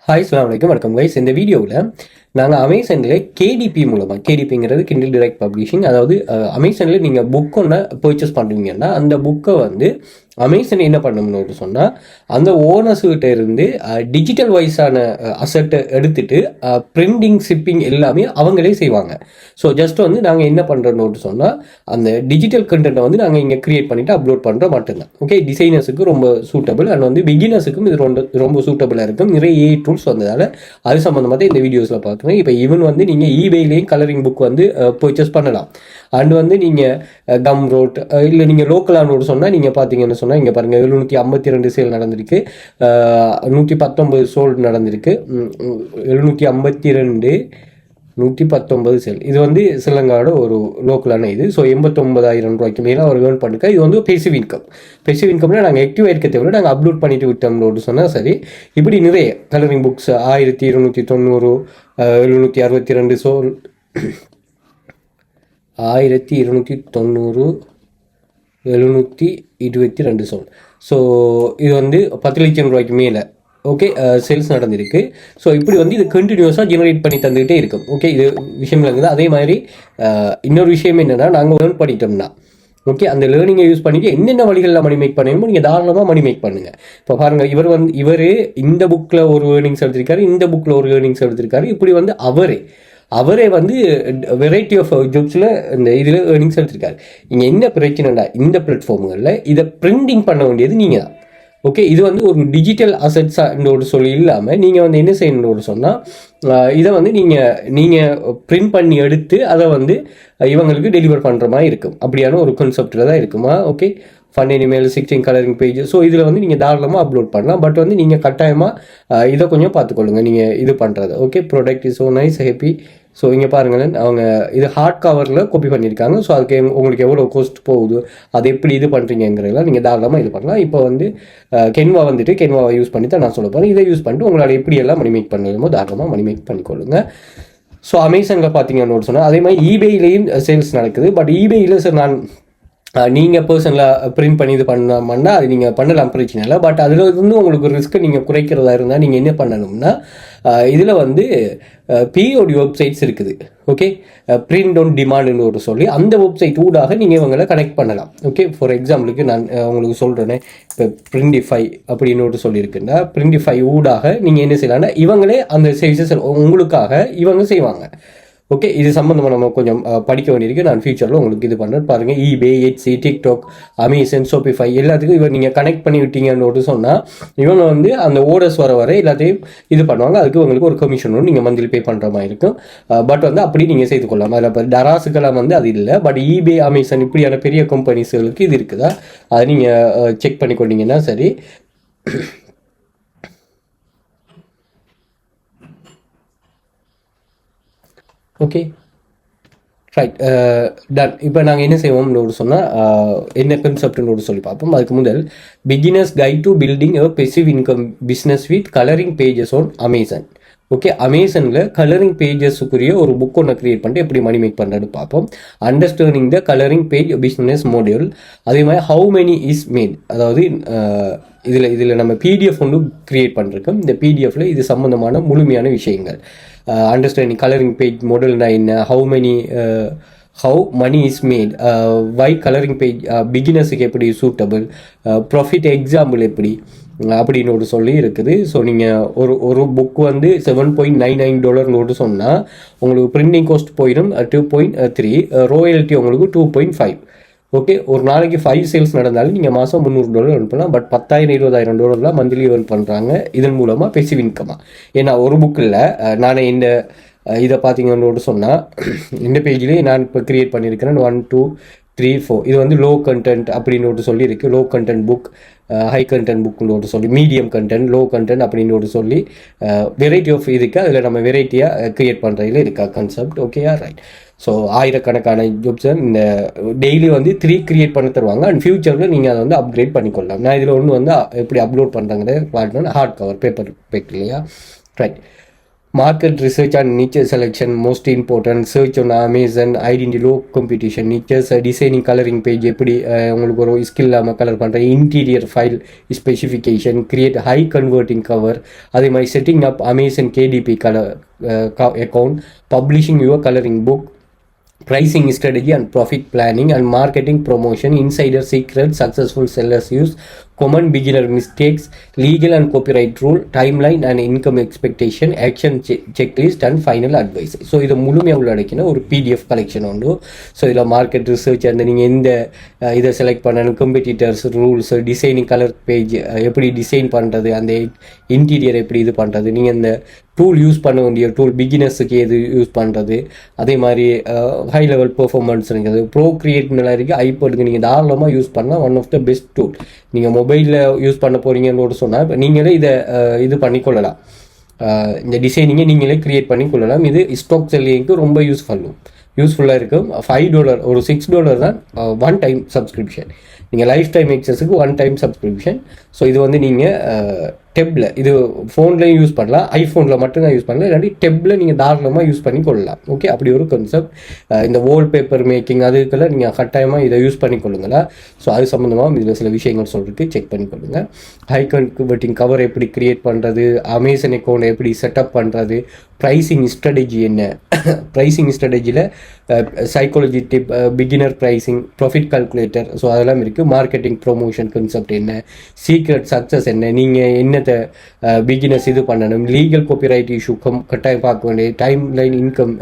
Hi அஸ்ஸலாமு அலைக்கும் வணக்கம் கைஸ். இந்த வீடியோவில் நாங்கள் அமேசானில் கேடிபி மூலமாக, கேடிபிங்கிறது கிண்டில் டைரக்ட் பப்ளிஷிங், அதாவது அமேசானில் நீங்கள் புக் ஒன்று பர்ச்சேஸ் பண்ணுறீங்கன்னா அந்த புக்கை வந்து அமேசான் என்ன பண்ணணும்னு சொன்னால் அந்த ஓனர்ஸ்கிட்ட இருந்து டிஜிட்டல் வைஸான அசட்டை எடுத்துட்டு பிரிண்டிங் ஷிப்பிங் எல்லாமே அவங்களே செய்வாங்க. ஸோ ஜஸ்ட் வந்து நாங்கள் என்ன பண்ணுறோன்னு சொன்னால் அந்த டிஜிட்டல் கண்டென்ட்டை வந்து நாங்கள் இங்கே க்ரியேட் பண்ணிவிட்டு அப்லோட் பண்ணுறோம் மட்டும்தான். ஓகே, டிசைனர்ஸுக்கு ரொம்ப சூட்டபிள் அண்ட் வந்து பிகினர்ஸுக்கும் இது ரொம்ப சூட்டபிளாக இருக்கும். நிறைய ஏஐ டூல்ஸ் வந்ததால் அது சம்மந்தமாக இந்த வீடியோஸில் பார்க்குறேன். இப்போ ஈவன் வந்து நீங்கள் ஈபேலேயும் கலரிங் புக் வந்து பர்ச்சேஸ் பண்ணலாம். அண்ட் வந்து நீங்கள் கம் ரோட் இல்லை நீங்கள் லோக்கலாக நோட் சொன்னால் நீங்கள் பார்த்தீங்கன்னு சொன்னால் இங்கே பாருங்கள் 752 சேல் நடந்திருக்கு, 119 சோல்டு நடந்திருக்கு, 752 119 சேல். இது வந்து ஸ்ரீலங்காவோட ஒரு லோக்கலான இது. ஸோ 89,000 ரூபாய்க்கு மேலே அவர் ஏர்ன் பண்ணிருக்கா. இது வந்து பேசிவ் இன்கம். பேசிவ் இன்கம்னா நாங்கள் ஆக்டிவாக இருக்க தேவை, நாங்கள் அப்லோட் பண்ணிட்டு விட்டோம்னு சொன்னால் சரி. இப்படி நிறைய colouring books 1290, 762 sold, 1290, 722 sold. So இது வந்து 10 லட்சம் ரூபாய்க்கு மேலே ஓகே சேல்ஸ் நடந்திருக்கு. ஸோ இப்படி வந்து இது கண்டினியூஸாக ஜெனரேட் பண்ணி தந்துக்கிட்டே இருக்கும். ஓகே, இது விஷயம் இருக்குது. அதே மாதிரி இன்னொரு விஷயம் என்னென்னா, நாங்கள் லேர்ன் பண்ணிட்டோம்னா ஓகே அந்த லேர்னிங்கை யூஸ் பண்ணிவிட்டு என்னென்ன வழிகளில் மணி மேக் பண்ணணுமோ நீங்கள் தாராளமாக மணி மேக் பண்ணுங்கள். இப்போ பாருங்கள், இவர் இந்த புக்கில் ஒரு ஏர்னிங்ஸ் எடுத்திருக்காரு, இந்த புக்கில் ஒரு ஏர்னிங்ஸ் எடுத்திருக்காரு. இப்படி வந்து அவரே வந்து வெரைட்டி ஆஃப் ஜாப்ஸில் இந்த இதில் ஏர்னிங்ஸ் எடுத்திருக்காரு. இங்கே என்ன பிரச்சனைடா, இந்த பிளாட்ஃபார்முகளில் இதை பிரிண்டிங் பண்ண வேண்டியது நீங்கள் தான். ஓகே, இது வந்து ஒரு டிஜிட்டல் அசட்ஸாக சொல்லி இல்லாமல் நீங்கள் வந்து என்ன செய்யணும்னு சொன்னால் இதை வந்து நீங்கள் பிரிண்ட் பண்ணி எடுத்து அதை வந்து இவங்களுக்கு டெலிவர் பண்ணுற மாதிரி இருக்கும். அப்படியான ஒரு கான்செப்டில் தான் இருக்குமா. Okay, fun animal 16 colouring page. So இதில் வந்து நீங்கள் தாராளமாக அப்லோட் பண்ணலாம். பட் வந்து நீங்கள் கட்டாயமாக இதை கொஞ்சம் பார்த்துக்கொள்ளுங்க நீங்கள் இது பண்ணுறது. Okay, product is so nice, happy. So இங்கே பாருங்களேன், அவங்க இது ஹார்ட் கவரில் காப்பி பண்ணியிருக்காங்க. ஸோ அதுக்கு உங்களுக்கு எவ்வளோ காஸ்ட் போகுது, அது எப்படி இது பண்ணுறீங்கிறதெல்லாம் நீங்கள் தாராளமாக இது பண்ணலாம். இப்போ வந்து கென்வாவை யூஸ் பண்ணி தான் நான் சொல்ல போகிறேன். இதை யூஸ் பண்ணிட்டு உங்களால் எப்படியெல்லாம் மணி மேக் பண்ணணுமோ தாராளமாக மணி மேக் பண்ணிக்கொள்ளுங்க. ஸோ அமேசானில் பார்த்தீங்கன்னு சொன்னால் அதே மாதிரி ஈபேயிலையும் சேல்ஸ் நடக்குது. பட் ஈபேயில் சார் நீங்கள் பர்சனலாக பிரிண்ட் பண்ணி இது பண்ணாமன்னா அது நீங்கள் பண்ணலாம், பிரச்சனை இல்லை. பட் அதில் இருந்து உங்களுக்கு ரிஸ்க்கை நீங்கள் குறைக்கிறதா இருந்தால் நீங்கள் என்ன பண்ணணும்னா இதில் வந்து பிஓடி வெப்சைட்ஸ் இருக்குது. ஓகே, பிரிண்ட் ஆன் டிமாண்டுன்னு ஒரு சொல்லி அந்த வெப்சைட் ஊடாக நீங்கள் இவங்களை கனெக்ட் பண்ணலாம். ஓகே, ஃபார் எக்ஸாம்பிளுக்கு நான் உங்களுக்கு சொல்கிறேன்னே, இப்போ பிரிண்டிஃபை அப்படின்னு ஒரு சொல்லியிருக்குன்னா பிரிண்டிஃபை ஊடாக நீங்கள் என்ன செய்யலாம்னா இவங்களே அந்த சர்வீசஸ் உங்களுக்காக இவங்க செய்வாங்க. ஓகே, இது சம்மந்தமாக நம்ம கொஞ்சம் படிக்க வேண்டியிருக்கு. நான் ஃபியூச்சரில் உங்களுக்கு இது பண்ணுறேன். பாருங்கள், eBay, Etsy, TikTok, Amazon, Shopify எல்லாத்துக்கும் இவர் நீங்கள் கனெக்ட் பண்ணி விட்டீங்கன்னு சொன்னால் இவங்க வந்து அந்த ஓர்டர்ஸ் வர எல்லாத்தையும் இது பண்ணுவாங்க. அதுக்கு உங்களுக்கு ஒரு கமிஷன் நீங்கள் மந்த்லி பே பண்ணுற மாதிரி இருக்கும். பட் வந்து அப்படி நீங்கள் செய்து கொள்ளலாம். அதில் இப்போ டராஸுக்கெல்லாம் வந்து அது இல்லை. பட் ஈபே, அமேசான் இப்படியான பெரிய கம்பெனிஸ்களுக்கு இது இருக்குதா, அதை நீங்கள் செக் பண்ணி கொண்டீங்கன்னா சரி. Okay, right, done. இப்போ நாங்கள் என்ன செய்வோம்னு சொன்னால் என்ன கான்செப்ட்னு சொல்லி பார்ப்போம். அதுக்கு முதல் beginners guide to building a passive income business with colouring pages on Amazon. Okay, அமேசானில் கலரிங் பேஜஸுக்குரிய ஒரு புக் ஒன்று க்ரியேட் பண்ணிட்டு எப்படி மணி மேக் பண்ணுறது பார்ப்போம். Understanding the colouring page business module. அதே மாதிரி ஹவு மெனி இஸ் மேட், அதாவது இதில் நம்ம பிடிஎஃப் ஒன்று க்ரியேட் பண்ணிருக்கோம். இந்த பிடிஎஃப்ல இது சம்மந்தமான முழுமையான விஷயங்கள். அண்டர்ஸ்டாண்டிங் கலரிங் பேஜ் மாடல்னா என்ன, how money is made, why colouring page பிகினர்ஸுக்கு எப்படி சூட்டபிள், ப்ராஃபிட் எக்ஸாம்பிள் எப்படி அப்படின்னு சொல்லி இருக்குது. ஸோ நீங்கள் ஒரு புக் வந்து $7.99 சொன்னால் உங்களுக்கு பிரிண்டிங் காஸ்ட் போயிடும் 2.3, ராயல்ட்டி உங்களுக்கு 2.5. ஓகே, ஒரு நாளைக்கு 5 சேல்ஸ் நடந்தாலும் நீங்கள் மாதம் $300 அனுப்பலாம். பட் $10,000-20,000 மந்த்லி ஏர்ன் பண்ணுறாங்க இதன் மூலமாக பெசிவ் இன்கமாக. ஏன்னா ஒரு புக்கில் நான் இந்த இதை பார்த்தீங்கன்னு சொன்னால் இந்த பேஜ்லேயே நான் இப்போ க்ரியேட் பண்ணியிருக்கிறேன் 1 2 3 4. இது வந்து லோ கண்டென்ட் அப்படின்னு சொல்லியிருக்கு. Low content book, high content புக்குன்னு சொல்லி, மீடியம் கண்டென்ட், லோ கண்டென்ட் அப்படின்னு சொல்லி வெரைட்டி ஆஃப் இதுக்கு அதில் நம்ம வெரைட்டியாக க்ரியேட் பண்ணுறதுல இருக்கா கான்செப்ட். ஓகேயா, ரைட். ஸோ ஆயிரக்கணக்கான ஜாப்ஸை இந்த டெய்லி வந்து 3 க்ரியேட் பண்ணி தருவாங்க. அண்ட் ஃபியூச்சரில் நீங்கள் அதை வந்து அப்கிரேட் பண்ணிக்கொள்ளலாம். நான் இதில் வந்து எப்படி அப்லோட் பண்ணுறாங்கிறத ஹார்ட் கவர் பேப்பர் பேக் இல்லையா, right. Market research and niche selection most important. Search on Amazon, identity low competition, niches, designing coloring page எப்படி உங்களுக்கு ஒரு ஸ்கில் இல்லாமல் கலர் பண்ணுற interior file specification, create high converting cover, அதே மாதிரி setting up Amazon KDP colour account, publishing your colouring book, pricing strategy and profit planning and marketing promotion, insider secrets, successful sellers use, common beginner mistakes, legal and copyright rule, timeline and income expectation, action checklist and final advice. So இதை முழுமையாக உள்ளடக்கின ஒரு PDF collection உண்டு. So இதில் market research அந்த நீங்கள் எந்த இதை select பண்ணணும், கம்பெட்டிட்டர்ஸ், ரூல்ஸ், டிசைனிங் கலர் பேஜ் எப்படி டிசைன் பண்ணுறது, அந்த இன்டீரியர் எப்படி இது பண்ணுறது, நீங்கள் இந்த டூல் யூஸ் பண்ண வேண்டிய டூல் பிகினர்ஸுக்கு எது யூஸ் பண்ணுறது, அதே மாதிரி ஹை லெவல் பெர்ஃபார்மன்ஸ் இருக்குது. ப்ரோ கிரியேட் நல்லா இருக்குது. ஐபோடுக்கு நீங்கள் தாராளமாக யூஸ் பண்ணால் one of the best tool. நீங்கள் மொபைலில் யூஸ் பண்ண போகிறீங்கன்னு சொன்னால் இப்போ நீங்களே இதை இது பண்ணிக்கொள்ளலாம். இந்த டிசைனிங்கை நீங்களே க்ரியேட் பண்ணிக்கொள்ளலாம். இது ஸ்டாக் செல்லிங்க்கு ரொம்ப யூஸ்ஃபுல்லாக இருக்கும். $5 ஒரு $6 தான் ஒன் டைம் சப்ஸ்கிரிப்ஷன். நீங்கள் லைஃப் டைம் எக்ஸஸுக்கு ஒன் டைம் சப்ஸ்கிரிப்ஷன். ஸோ இது வந்து நீங்கள் டெப்பில் இது ஃபோன்லேயும் யூஸ் பண்ணலாம், ஐஃபோனில் மட்டும்தான் யூஸ் பண்ணலாம், இல்லாட்டி டெப்பில் நீங்கள் தாராளமாக யூஸ் பண்ணி கொள்ளலாம். ஓகே, அப்படி ஒரு கான்செப்ட். இந்த வால்பேப்பர் மேக்கிங் அதுக்கெல்லாம் நீங்கள் கட்டாயமாக இதை யூஸ் பண்ணி கொள்ளுங்களா. ஸோ அது சம்மந்தமாக இதில் சில விஷயங்கள் சொல்கிறதுக்கு செக் பண்ணி கொள்ளுங்கள். ஹை கன்வெர்ட்டிங் கவர் எப்படி க்ரியேட் பண்ணுறது, அமேசான் அக்கௌண்ட் எப்படி செட்டப் பண்ணுறது, ப்ரைஸிங் ஸ்ட்ராட்டஜி என்ன, ப்ரைஸிங் ஸ்ட்ராட்டஜியில் psychology tip, beginner pricing, profit calculator, so அதெல்லாம் இருக்குது. மார்க்கெட்டிங் ப்ரொமோஷன் கான்செப்ட் என்ன, சீக்ரெட் சக்ஸஸ் என்ன, நீங்கள் என்னத்தை பிகினர்ஸ் இது பண்ணணும், லீகல் காப்பிரைட் இஷ்யூ கட்டாயம் பார்க்க வேண்டிய, டைம் லைன், இன்கம்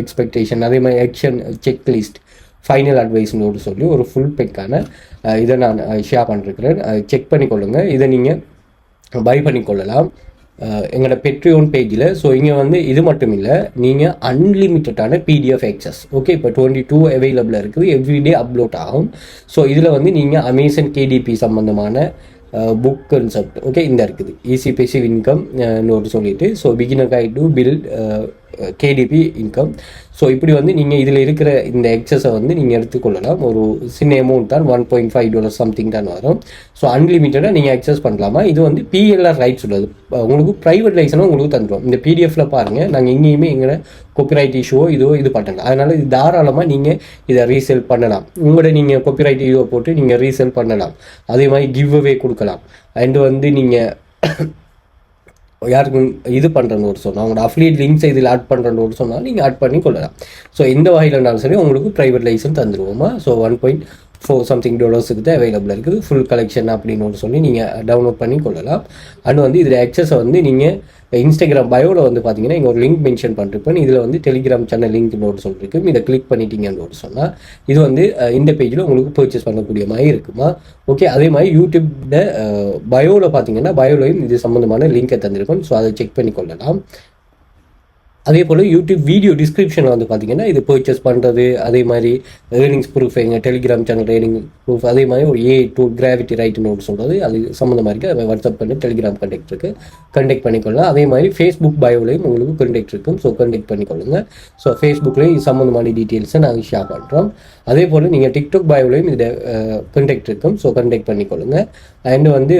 எக்ஸ்பெக்டேஷன், அதே மாதிரி ஆக்ஷன் செக்லிஸ்ட், ஃபைனல் அட்வைஸ்னோடு சொல்லி ஒரு ஃபுல் பெக்கான இதை நான் ஷேர் பண்ணிருக்கிறேன். செக் பண்ணிக்கொள்ளுங்கள். இதை நீங்கள் பை பண்ணிக்கொள்ளலாம் எங்களோட பெட்ரியோன் பேஜில். ஸோ இங்கே வந்து இது மட்டும் இல்லை, நீங்கள் அன்லிமிட்டடான பிடிஎஃப் ஆக்சஸ். ஓகே, இப்போ 22 அவைலபிளாக இருக்குது, எவ்ரிடே அப்லோட் ஆகும். ஸோ இதில் வந்து நீங்கள் அமேசான் கேடிபி சம்மந்தமான புக் கான்செப்ட், ஓகே, இந்த இருக்குது ஈஸி பேசிவ் இன்கம் நோட்டு சொல்லிட்டு, so beginner guide to build KDP income. So இப்படி வந்து நீங்கள் இதில் இருக்கிற இந்த எக்ஸஸை வந்து நீங்கள் எடுத்துக்கொள்ளலாம். ஒரு சின்ன அமௌண்ட் தான், $1.5 சம்திங் தான் வரும். ஸோ அன்லிமிட்டடாக நீங்கள் அக்சஸ் பண்ணலாமா. இது வந்து பிஎல்ஆர் ரைட்ஸ் உள்ளது, உங்களுக்கு ப்ரைவேட் லைசனும் உங்களுக்கு தந்துடும். இந்த பிடிஎஃப்ல பாருங்கள், நாங்கள் எங்கேயுமே எங்களை காப்பிரைட் இஷ்யூவோ இதோ இது பண்ணலாம். அதனால் இது தாராளமாக நீங்கள் இதை ரீசேல் பண்ணலாம். உங்களோட நீங்கள் காப்பிரைட் இதுவை போட்டு நீங்கள் ரீசேல் பண்ணலாம். அதே மாதிரி கிவ் அவே கொடுக்கலாம். அண்டு வந்து நீங்கள் யாருக்கு இது பண்ணுறன்னு ஒரு சொன்னால், அவங்களோட அஃபிலியேட் லிங்க்ஸை இதில் ஆட் பண்ணுறன்னு ஒரு சொன்னால் நீங்கள் ஆட் பண்ணி கொள்ளலாம். ஸோ எந்த வகையிலனாலும் சரி உங்களுக்கு ப்ரைவேட் லைசன்ஸ் தந்துடுவோமா. ஸோ $1.4 something தான் அவைலபிளாக இருக்குது. ஃபுல் கலெக்ஷன் அப்படின்னு சொல்லி நீங்கள் டவுன்லோட் பண்ணி கொள்ளலாம். அண்ட் வந்து இதில் ஆக்சஸை வந்து நீங்கள் இன்ஸ்டாகிராம் பயோவில் வந்து பார்த்தீங்கன்னா இங்கே ஒரு லிங்க் மென்ஷன் பண்ணிருப்பேன். இதில் வந்து டெலிகிராம் சேனல் லிங்க் நோட் சொல்லிருக்கு, இதை கிளிக் பண்ணிட்டீங்கன்னு சொன்னால் இது வந்து இந்த பேஜில் உங்களுக்கு பர்ச்சேஸ் பண்ணக்கூடிய மாதிரி இருக்குமா. ஓகே, அதே மாதிரி யூடியூப்ல பயோவில் பார்த்தீங்கன்னா பயோலையும் இது சம்மந்தமான லிங்கை தந்திருக்கும். ஸோ அதை செக் பண்ணி கொள்ளலாம். அதே போல் யூடியூப் வீடியோ டிஸ்கிரிப்ஷனில் வந்து பார்த்தீங்கன்னா இது பர்ச்சேஸ் பண்ணுறது, அதே மாதிரி ஏர்னிங்ஸ் ப்ரூஃப், எங்கள் டெலிகிராம் சேனல் ஏர்னிங் ப்ரூஃப், அதே மாதிரி ஒரு டூல் கிராவிட்டி ரைட்டுன்னு ஒரு சொல்கிறது அது சம்மந்தமாக இருக்குது. அதை வாட்ஸ்அப் பண்ணி டெலிகிராம் கண்டெக்ட் இருக்குது, கண்டெக்ட் பண்ணிக்கொள்ளலாம். அதே மாதிரி ஃபேஸ்புக் பயோலையும் உங்களுக்கு கண்டெக்ட் இருக்கும். ஸோ கண்டெக்ட் பண்ணிக்கொள்ளுங்க. ஸோ ஃபேஸ்புக்லேயும் இது சம்மந்தமான டீட்டெயில்ஸை நாங்கள் ஷேர் பண்ணுறோம். அதே போல் நீங்கள் டிக்டாக் பயோலையும் இதில் கண்டெக்ட் இருக்கும். ஸோ கண்டெக்ட் பண்ணிக்கொள்ளுங்க. அண்ட் வந்து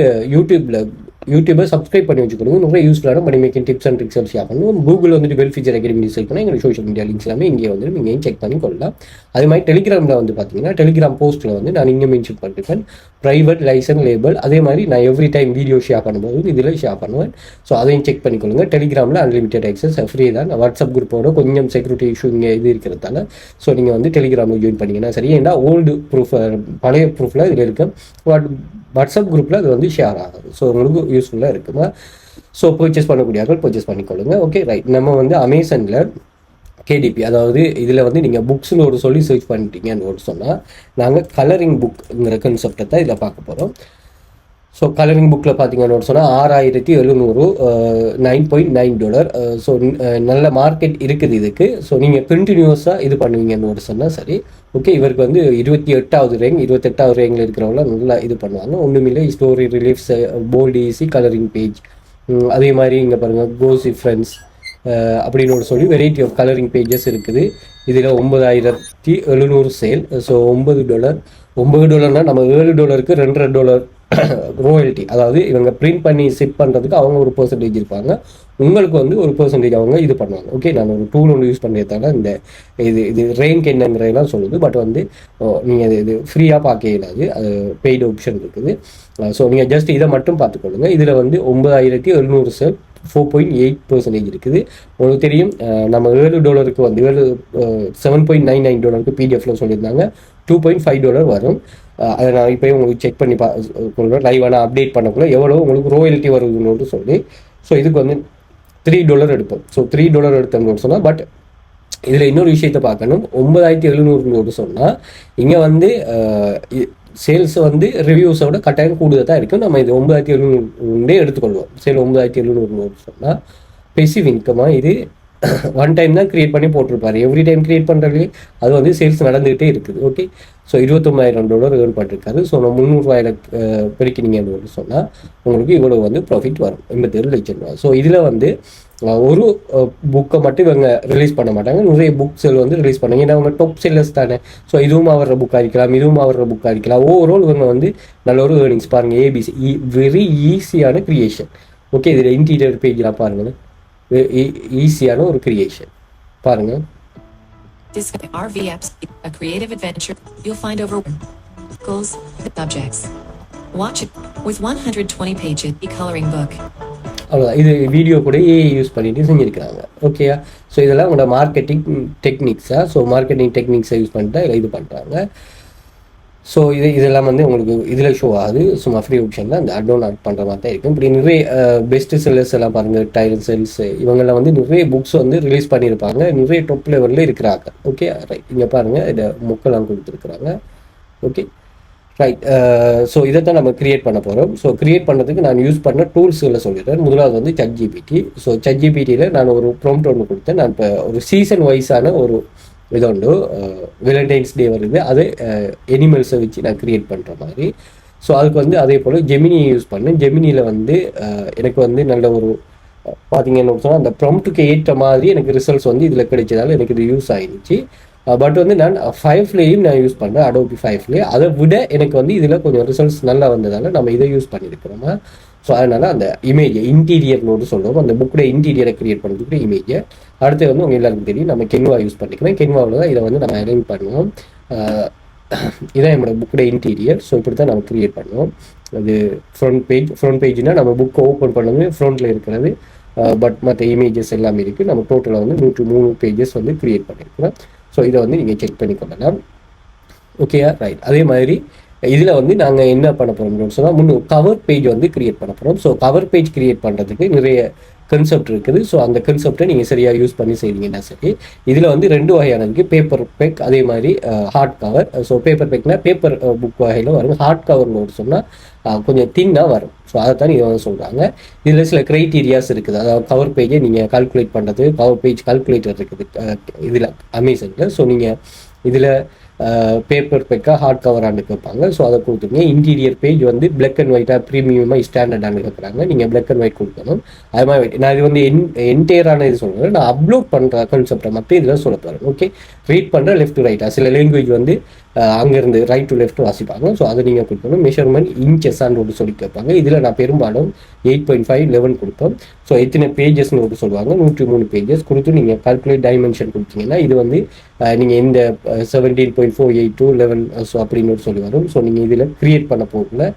யூடியூபை சப்ஸ்கிரைப் பண்ணி வச்சுக்கொடுங்க. நிறைய யூஸ்ஃபுல்லான money making tips and tricks share பண்ணுவோம். கூகுள் வந்துட்டு வெல் ஃபீச்சர் அகாடமி செல் பண்ணால் எங்களுக்கு சோஷியல் மீடியா லிங்க்ஸ் எல்லாமே இங்கே வந்து நீங்கள் செக் பண்ணி கொள்ளலாம். அதே மாதிரி டெலிகிராமில் வந்து பார்த்தீங்கன்னா டெலிகிராம் போஸ்ட்டில் வந்து நான் இங்கே மென்ஷன் பண்ணிருப்பேன் ப்ரைவேட் லைசன் லேபிள். அதே மாதிரி நான் எவ்ரி டைம் வீடியோ ஷேர் பண்ணும்போது இதில் ஷேர் பண்ணுவேன். ஸோ அதையும் செக் பண்ணிக்கொள்ளுங்க. டெலிகிராமில் அன்லிமிட்டட் ஆக்சஸ் ஃப்ரீ தான். வாட்ஸ்அப் குரூப்போட கொஞ்சம் செக்யூரிட்டி இஷ்யூ இங்கே இது இருக்கிறதால ஸோ நீங்கள் வந்து டெலிகிராமில் ஜாயின் பண்ணிங்கன்னா சரி. ஏன்னா ஓல்டு ப்ரூஃப் பழைய ப்ரூஃபில் இதில் இருக்கு, வாட்ஸ்அப் குரூப்பில் அது வந்து ஷேர் ஆகும். ஸோ உங்களுக்கு யூஸ்ஃபுல்லாக இருக்குமா. ஸோ பர்ச்சேஸ் பண்ணக்கூடியார்கள் பர்ச்சேஸ் பண்ணிக்கொள்ளுங்க. Okay, right. நம்ம வந்து அமேசானில் கேடிபி, அதாவது இதில் வந்து நீங்கள் புக்ஸ்னு ஒரு சொல்லி சர்ச் பண்ணிட்டீங்கன்னு ஒரு சொன்னால் நாங்கள் கலரிங் புக்ங்கிற கான்செப்டை தான் இதில் பார்க்க போகிறோம். ஸோ கலரிங் புக்கில் பார்த்தீங்கன்னு சொன்னால் $6,700 $9.9. ஸோ நல்ல மார்க்கெட் இருக்குது இதுக்கு. ஸோ நீங்கள் கண்டினியூஸாக இது பண்ணுவீங்கன்னு ஒரு சொன்னால் சரி. ஓகே, இவருக்கு வந்து 28வது ரேங்கில் இருக்கிறவங்களாம் நல்லா இது பண்ணுவாங்க. ஒன்றுமில்லை, story reliefs, bold easy, colouring page, அதே மாதிரி இங்கே பாருங்கள் கோசி ஃப்ரெண்ட்ஸ் அப்படின்னு ஒரு சொல்லி வெரைட்டி ஆஃப் கலரிங் பேஜஸ் இருக்குது. இதில் $9,700 சேல். ஸோ $9 $9னா நம்ம $7க்கு $2.5 ரோயல்ட்டி, அதாவது இவங்க பிரிண்ட் பண்ணி ஷிப் பண்ணுறதுக்கு அவங்க ஒரு பெர்சன்டேஜ் இருப்பாங்க, உங்களுக்கு வந்து ஒரு பெர்சன்டேஜ் அவங்க இது பண்ணுவாங்க. ஓகே, நான் ஒரு டூல் ஒன்று யூஸ் பண்ணுறதால இந்த இது ரேங்க் என்னங்கிறதெல்லாம் சொல்லுது. பட் வந்து நீங்கள் இது ஃப்ரீயாக பார்க்க இயலாது, அது பெய்டு ஆப்ஷன் இருக்குது. ஸோ நீங்கள் ஜஸ்ட் இதை மட்டும் பார்த்துக்கொள்ளுங்க. இதில் வந்து 9700 செல் 4.8% இருக்குது. உங்களுக்கு தெரியும், நம்ம $7 வந்து $7.99 பிடிஎஃப்ல சொல்லியிருந்தாங்க, $2.5 வரும். அதை நான் இப்போ உங்களுக்கு செக் பண்ணி லைவான அப்டேட் பண்ணக்குள்ள எவ்வளோ உங்களுக்கு ரோயல்ட்டி வருதுன்னு சொல்லி. ஸோ இதுக்கு வந்து $3 எடுப்போம். ஸோ $3 எடுத்தோம்னு சொன்னால், பட் இதில் இன்னொரு விஷயத்த பார்க்கணும். 9700 சொன்னால் இங்கே வந்து சேல்ஸ் வந்து ரிவ்யூஸோட கட்டாயம் கூடுதல் தான் இருக்கும். நம்ம இது 9700 எடுத்துக்கொள்வோம். சேல் 9700 சொன்னால் பெசிவ் இன்கமாக இது ஒன் டைம் தான் கிரியேட் பண்ணி போட்டிருப்பாரு. எவ்ரி டைம் கிரியேட் பண்ணுறது அது வந்து சேல்ஸ் நடந்துகிட்டே இருக்குது. ஓகே, ஸோ $29,000 ஏர்ன் பண்ணிருக்காரு. ஸோ நம்ம $300 பெருக்கினீங்கன்னு சொன்னால் உங்களுக்கு இவ்வளோ வந்து ப்ராஃபிட் வரும், 87 லட்சம் ரூபா. ஸோ இதில் வந்து ஒரு புக்கை மட்டும் இவங்க ரிலீஸ் பண்ண மாட்டாங்க, நிறைய புக் செல் வந்து ரிலீஸ் பண்ணாங்க. ஏன்னா அவங்க டாப் செல்லர்ஸ் தானே. ஸோ இதுவும் ஆகிற புக்காக இருக்கலாம், இதுவும் ஆகிற புக்காக இருக்கலாம். ஓவரால் இவங்க வந்து நல்ல ஒரு ஏர்னிங்ஸ் பாருங்கள். ஏபிசி வெரி ஈஸியான கிரியேஷன். ஓகே, இதில் இன்டீரியர் பேஜ்லாம் பாருங்கள், ஈஸியான ஒரு கிரியேஷன் பாருங்க. Discover RV apps, a creative adventure. You'll find over goals, subjects. Watch it with 120 pages coloring book. அவ்வளோதான். இது வீடியோ கூட ஏஐ யூஸ் பண்ணிட்டு செஞ்சுருக்கிறாங்க. ஓகேயா, ஸோ இதெல்லாம் உங்களோட மார்க்கெட்டிங் டெக்னிக்ஸா. ஸோ மார்க்கெட்டிங் டெக்னிக்ஸை யூஸ் பண்ணிட்டு இது பண்ணுறாங்க. ஸோ இதெல்லாம் வந்து உங்களுக்கு இதில் ஷோ ஆகுது. சும்மா ஃப்ரீ ஆப்ஷனில் அந்த அட்வான் ஆட் பண்ணுற மாதிரி தான் இருக்கும். இப்படி நிறைய பெஸ்ட் செல்லர்ஸ் எல்லாம் பாருங்கள், டைல் செல்ஸ் இவங்கெல்லாம் வந்து நிறைய புக்ஸ் வந்து ரிலீஸ் பண்ணியிருப்பாங்க, நிறைய டாப் லெவலில் இருக்கிறாங்க. ஓகே ரைட், இங்கே பாருங்கள், இதை முக்கெல்லாம் கொடுத்துருக்குறாங்க. ஓகே ரைட், ஸோ இதை தான் நம்ம கிரியேட் பண்ண போகிறோம். ஸோ கிரியேட் பண்ணுறதுக்கு நான் யூஸ் பண்ண டூல்ஸுகளை சொல்லிடுறேன். முதலாவது வந்து ChatGPT. ஸோ ChatGPTயில் நான் ஒரு ப்ராம்ப்ட் ஒன்று கொடுத்தேன். நான் இப்போ ஒரு சீசன் வைஸான ஒரு இது உண்டு, வேலண்டைன்ஸ் டே வருது, அது எனிமல்ஸை வச்சு நான் க்ரியேட் பண்ணுற மாதிரி. ஸோ அதுக்கு வந்து அதே போல் ஜெமினியை யூஸ் பண்ணேன். ஜெமினியில் வந்து எனக்கு வந்து நல்ல ஒரு பார்த்தீங்கன்னு சொன்னால் அந்த ப்ராம்ப்ட்டுக்கு ஏற்ற மாதிரி எனக்கு ரிசல்ட்ஸ் வந்து இதில் கிடைச்சதால எனக்கு இது யூஸ் ஆகிடுச்சு. பட் வந்து நான் 5லேயும் நான் யூஸ் பண்ணுறேன், Adobe 5லேயே. அதை விட எனக்கு வந்து இதில் கொஞ்சம் ரிசல்ட்ஸ் நல்லா வந்ததால் நம்ம இதை யூஸ் பண்ணியிருக்கிறோமா. ஸோ அதனால் அந்த இமேஜை இன்டீரியர்னோடு சொல்லுவோம், அந்த புக்கோட இன்டீரியரை கிரியேட் பண்ணுறதுக்கு இமேஜை. அடுத்து வந்து உங்கள் எல்லாருக்கும் தெரியும், நம்ம கென்வா யூஸ் பண்ணிக்கிறேன். கென்வாவில் தான் இதை வந்து நம்ம அரேஞ்ச் பண்ணுவோம். இதான் என்னோட புக்கோட இன்டீரியர். ஸோ இப்படி தான் நம்ம கிரியேட் பண்ணுவோம். அது ஃப்ரண்ட் பேஜ்னால் நம்ம புக்கை ஓப்பன் பண்ணது ஃப்ரண்ட்டில் இருக்கிறது. பட் மற்ற இமேஜஸ் எல்லாமே இருக்குது. நம்ம டோட்டலாக வந்து 103 பேஜஸ் வந்து கிரியேட் பண்ணியிருக்கிறோம். ஸோ இதை வந்து நீங்கள் செக் பண்ணி கொள்ளலாம். ஓகேயா ரைட். அதே மாதிரி இதில் வந்து நாங்கள் என்ன பண்ண போகிறோம்னு சொன்னால் கவர் பேஜ் வந்து கிரியேட் பண்ண போகிறோம். ஸோ கவர் பேஜ் கிரியேட் பண்ணுறதுக்கு நிறைய கன்செப்ட் இருக்குது. ஸோ அந்த கன்செப்டை நீங்கள் சரியாக யூஸ் பண்ணி செய்வீங்கன்னா சரி. இதில் வந்து 2 வகையானதுக்கு, பேப்பர் பேக் அதே மாதிரி ஹார்ட் கவர். ஸோ பேப்பர் பேக்னா பேப்பர் புக் வகையில் வரும். ஹார்ட் கவர்னு சொன்னால் கொஞ்சம் தின்னாக வரும். ஸோ அதை தான் இதை வந்து சொல்கிறாங்க. இதில் சில க்ரைட்டீரியாஸ் இருக்குது. அதாவது கவர் பேஜை நீங்கள் கால்குலேட் பண்ணுறது, கவர் பேஜ் கால்குலேட்டர் இருக்குது இதில் அமேசானில். ஸோ நீங்கள் இதில் பேப்பர் பேக்காக ஹார்ட் கவரானு கேட்பாங்க. ஸோ அதை கொடுத்துருங்க. இன்டீரியர் பேஜ் வந்து பிளாக் அண்ட் ஒயிட்டாக ப்ரீமியமாக ஸ்டாண்டர்டானு கேட்குறாங்க, நீங்கள் பிளாக் அண்ட் ஒயிட் கொடுக்கணும். அது மாதிரி நான் இது வந்து என்டையரான இது சொல்கிறேன், நான் அப்லோட் பண்ணுற கான்செப்டை மட்டும் இதில் சொல்ல போகிறேன். ஓகே, ரீட் பண்ணுற லெஃப்ட் டு ரைட்டாக சில லாங்குவேஜ் வந்து அங்கேருந்து ரைட் டு லெஃப்ட் வாசிப்பாங்க. ஸோ அதை நீங்கள் கொடுக்கணும். மெஷர்மெண்ட் இன்ச்சஸான்னு சொல்லி கேட்பாங்க. இதில் நான் பெரும்பாலும் 8.5 11 கொடுப்போம். ஸோ எத்தனை பேஜஸ்ன்னு சொல்லுவாங்க, 103 பேஜஸ் கொடுத்து நீங்கள் கால்குலேட் டைமென்ஷன் கொடுத்தீங்கன்னா இது வந்து நீங்கள் இந்த 17.48 to 11 ஸோ அப்படின்னு சொல்லி வரும். ஸோ நீங்கள் இதில் க்ரியேட் பண்ண போகல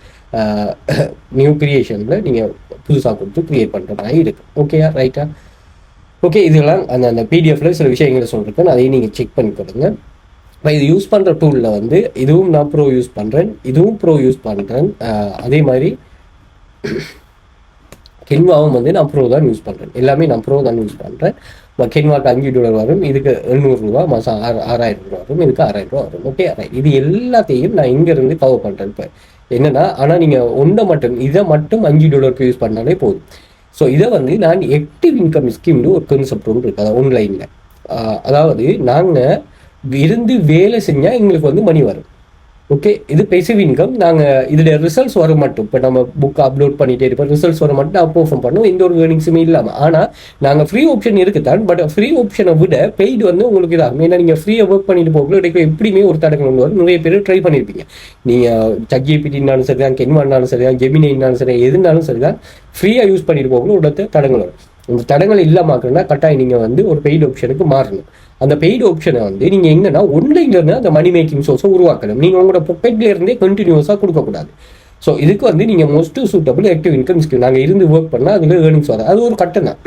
நியூ க்ரியேஷனில் நீங்கள் புதுசாக கொடுத்து க்ரியேட் பண்ணுற மாதிரி இருக்குது. ஓகேயா ரைட்டா. ஓகே, இதெல்லாம் அந்த பிடிஎஃப்ல சில விஷயங்களை சொல்லியிருக்கேன், அதையும் நீங்கள் செக் பண்ணி கொடுங்க. இப்போ இது யூஸ் பண்ணுற டூலில் வந்து இதுவும் நான் ப்ரோ யூஸ் பண்ணுறேன், இதுவும் ப்ரோ யூஸ் பண்ணுறேன். அதே மாதிரி கென்வாவும் வந்து நான் ப்ரோ தான் யூஸ் பண்ணுறேன். எல்லாமே நான் ப்ரோ தான் யூஸ் பண்ணுறேன். கென்வாக்கு $5 வரும், இதுக்கு $700, மாதம் $6,000 வரும், இதுக்கு $6,000 வரும். Okay right. இது எல்லாத்தையும் நான் இங்கேருந்து கவர் பண்ணுறேன். இப்போ என்னென்னா, ஆனால் நீங்கள் இதை மட்டும் $5 யூஸ் பண்ணாலே போதும். ஸோ இதை வந்து நான் ஆக்டிவ் இன்கம் ஸ்கீம்னு ஒரு கான்செப்ட் ஒன்று இருக்குது, அது ஆன்லைனில். அதாவது நாங்கள் இருந்து வேலை செஞ்சால் எங்களுக்கு வந்து மணி வரும். ஓகே, இது பேசிவ் இன்கம். நாங்கள் இதோட ரிசல்ட்ஸ் வர மட்டும் இப்போ நம்ம புக் அப்லோட் பண்ணிட்டே இருப்போம், ரிசல்ட்ஸ் வர மட்டும் நான் பெர்ஃபார்ம் பண்ணுவோம், எந்த ஒரு ஏர்னிங்ஸுமே இல்லாமல். ஆனால் நாங்கள் ஃப்ரீ ஆப்ஷன் இருக்குதான், பட் ஃப்ரீ ஆப்ஷனை விட பெய்டு வந்து உங்களுக்கு இதாகும். ஏன்னா நீங்கள் ஃப்ரீயாக ஒர்க் பண்ணிட்டு போகல இடையில எப்படியுமே ஒரு தடங்கள் ஒன்று வரும். நிறைய பேர் ட்ரை பண்ணியிருப்பீங்க. நீங்கள் ChatGPTனாலும் சரி தான், கென்வானாலும் சரி தான், ஜெமினினாலும் சரி, எதுனாலும் சரி தான், ஃப்ரீயாக யூஸ் பண்ணிட்டு போகல ஒரு தடங்கள் வரும். இந்த தடங்கள் இல்லாமக்கணும்னா கட்டாயம் நீங்கள் வந்து ஒரு பெய்டு ஆப்ஷனுக்கு மாறணும். அந்த பெய்டு ஆப்ஷனை வந்து நீங்கள் எங்கன்னா ஒன்லைன்ல இருந்து அந்த மணி மேக்கிங் சோர்ஸை உருவாக்கணும். நீங்கள் உங்களோட பொக்கெட்ல இருந்தே கண்டினியூஸாக கொடுக்கக்கூடாது. ஸோ இதுக்கு வந்து நீங்கள் most suitable active income scheme. நாங்கள் இருந்து ஒர்க் பண்ணால் அதில் ஏர்னிங்ஸ் வரும். அது ஒரு கட்டம் தான்.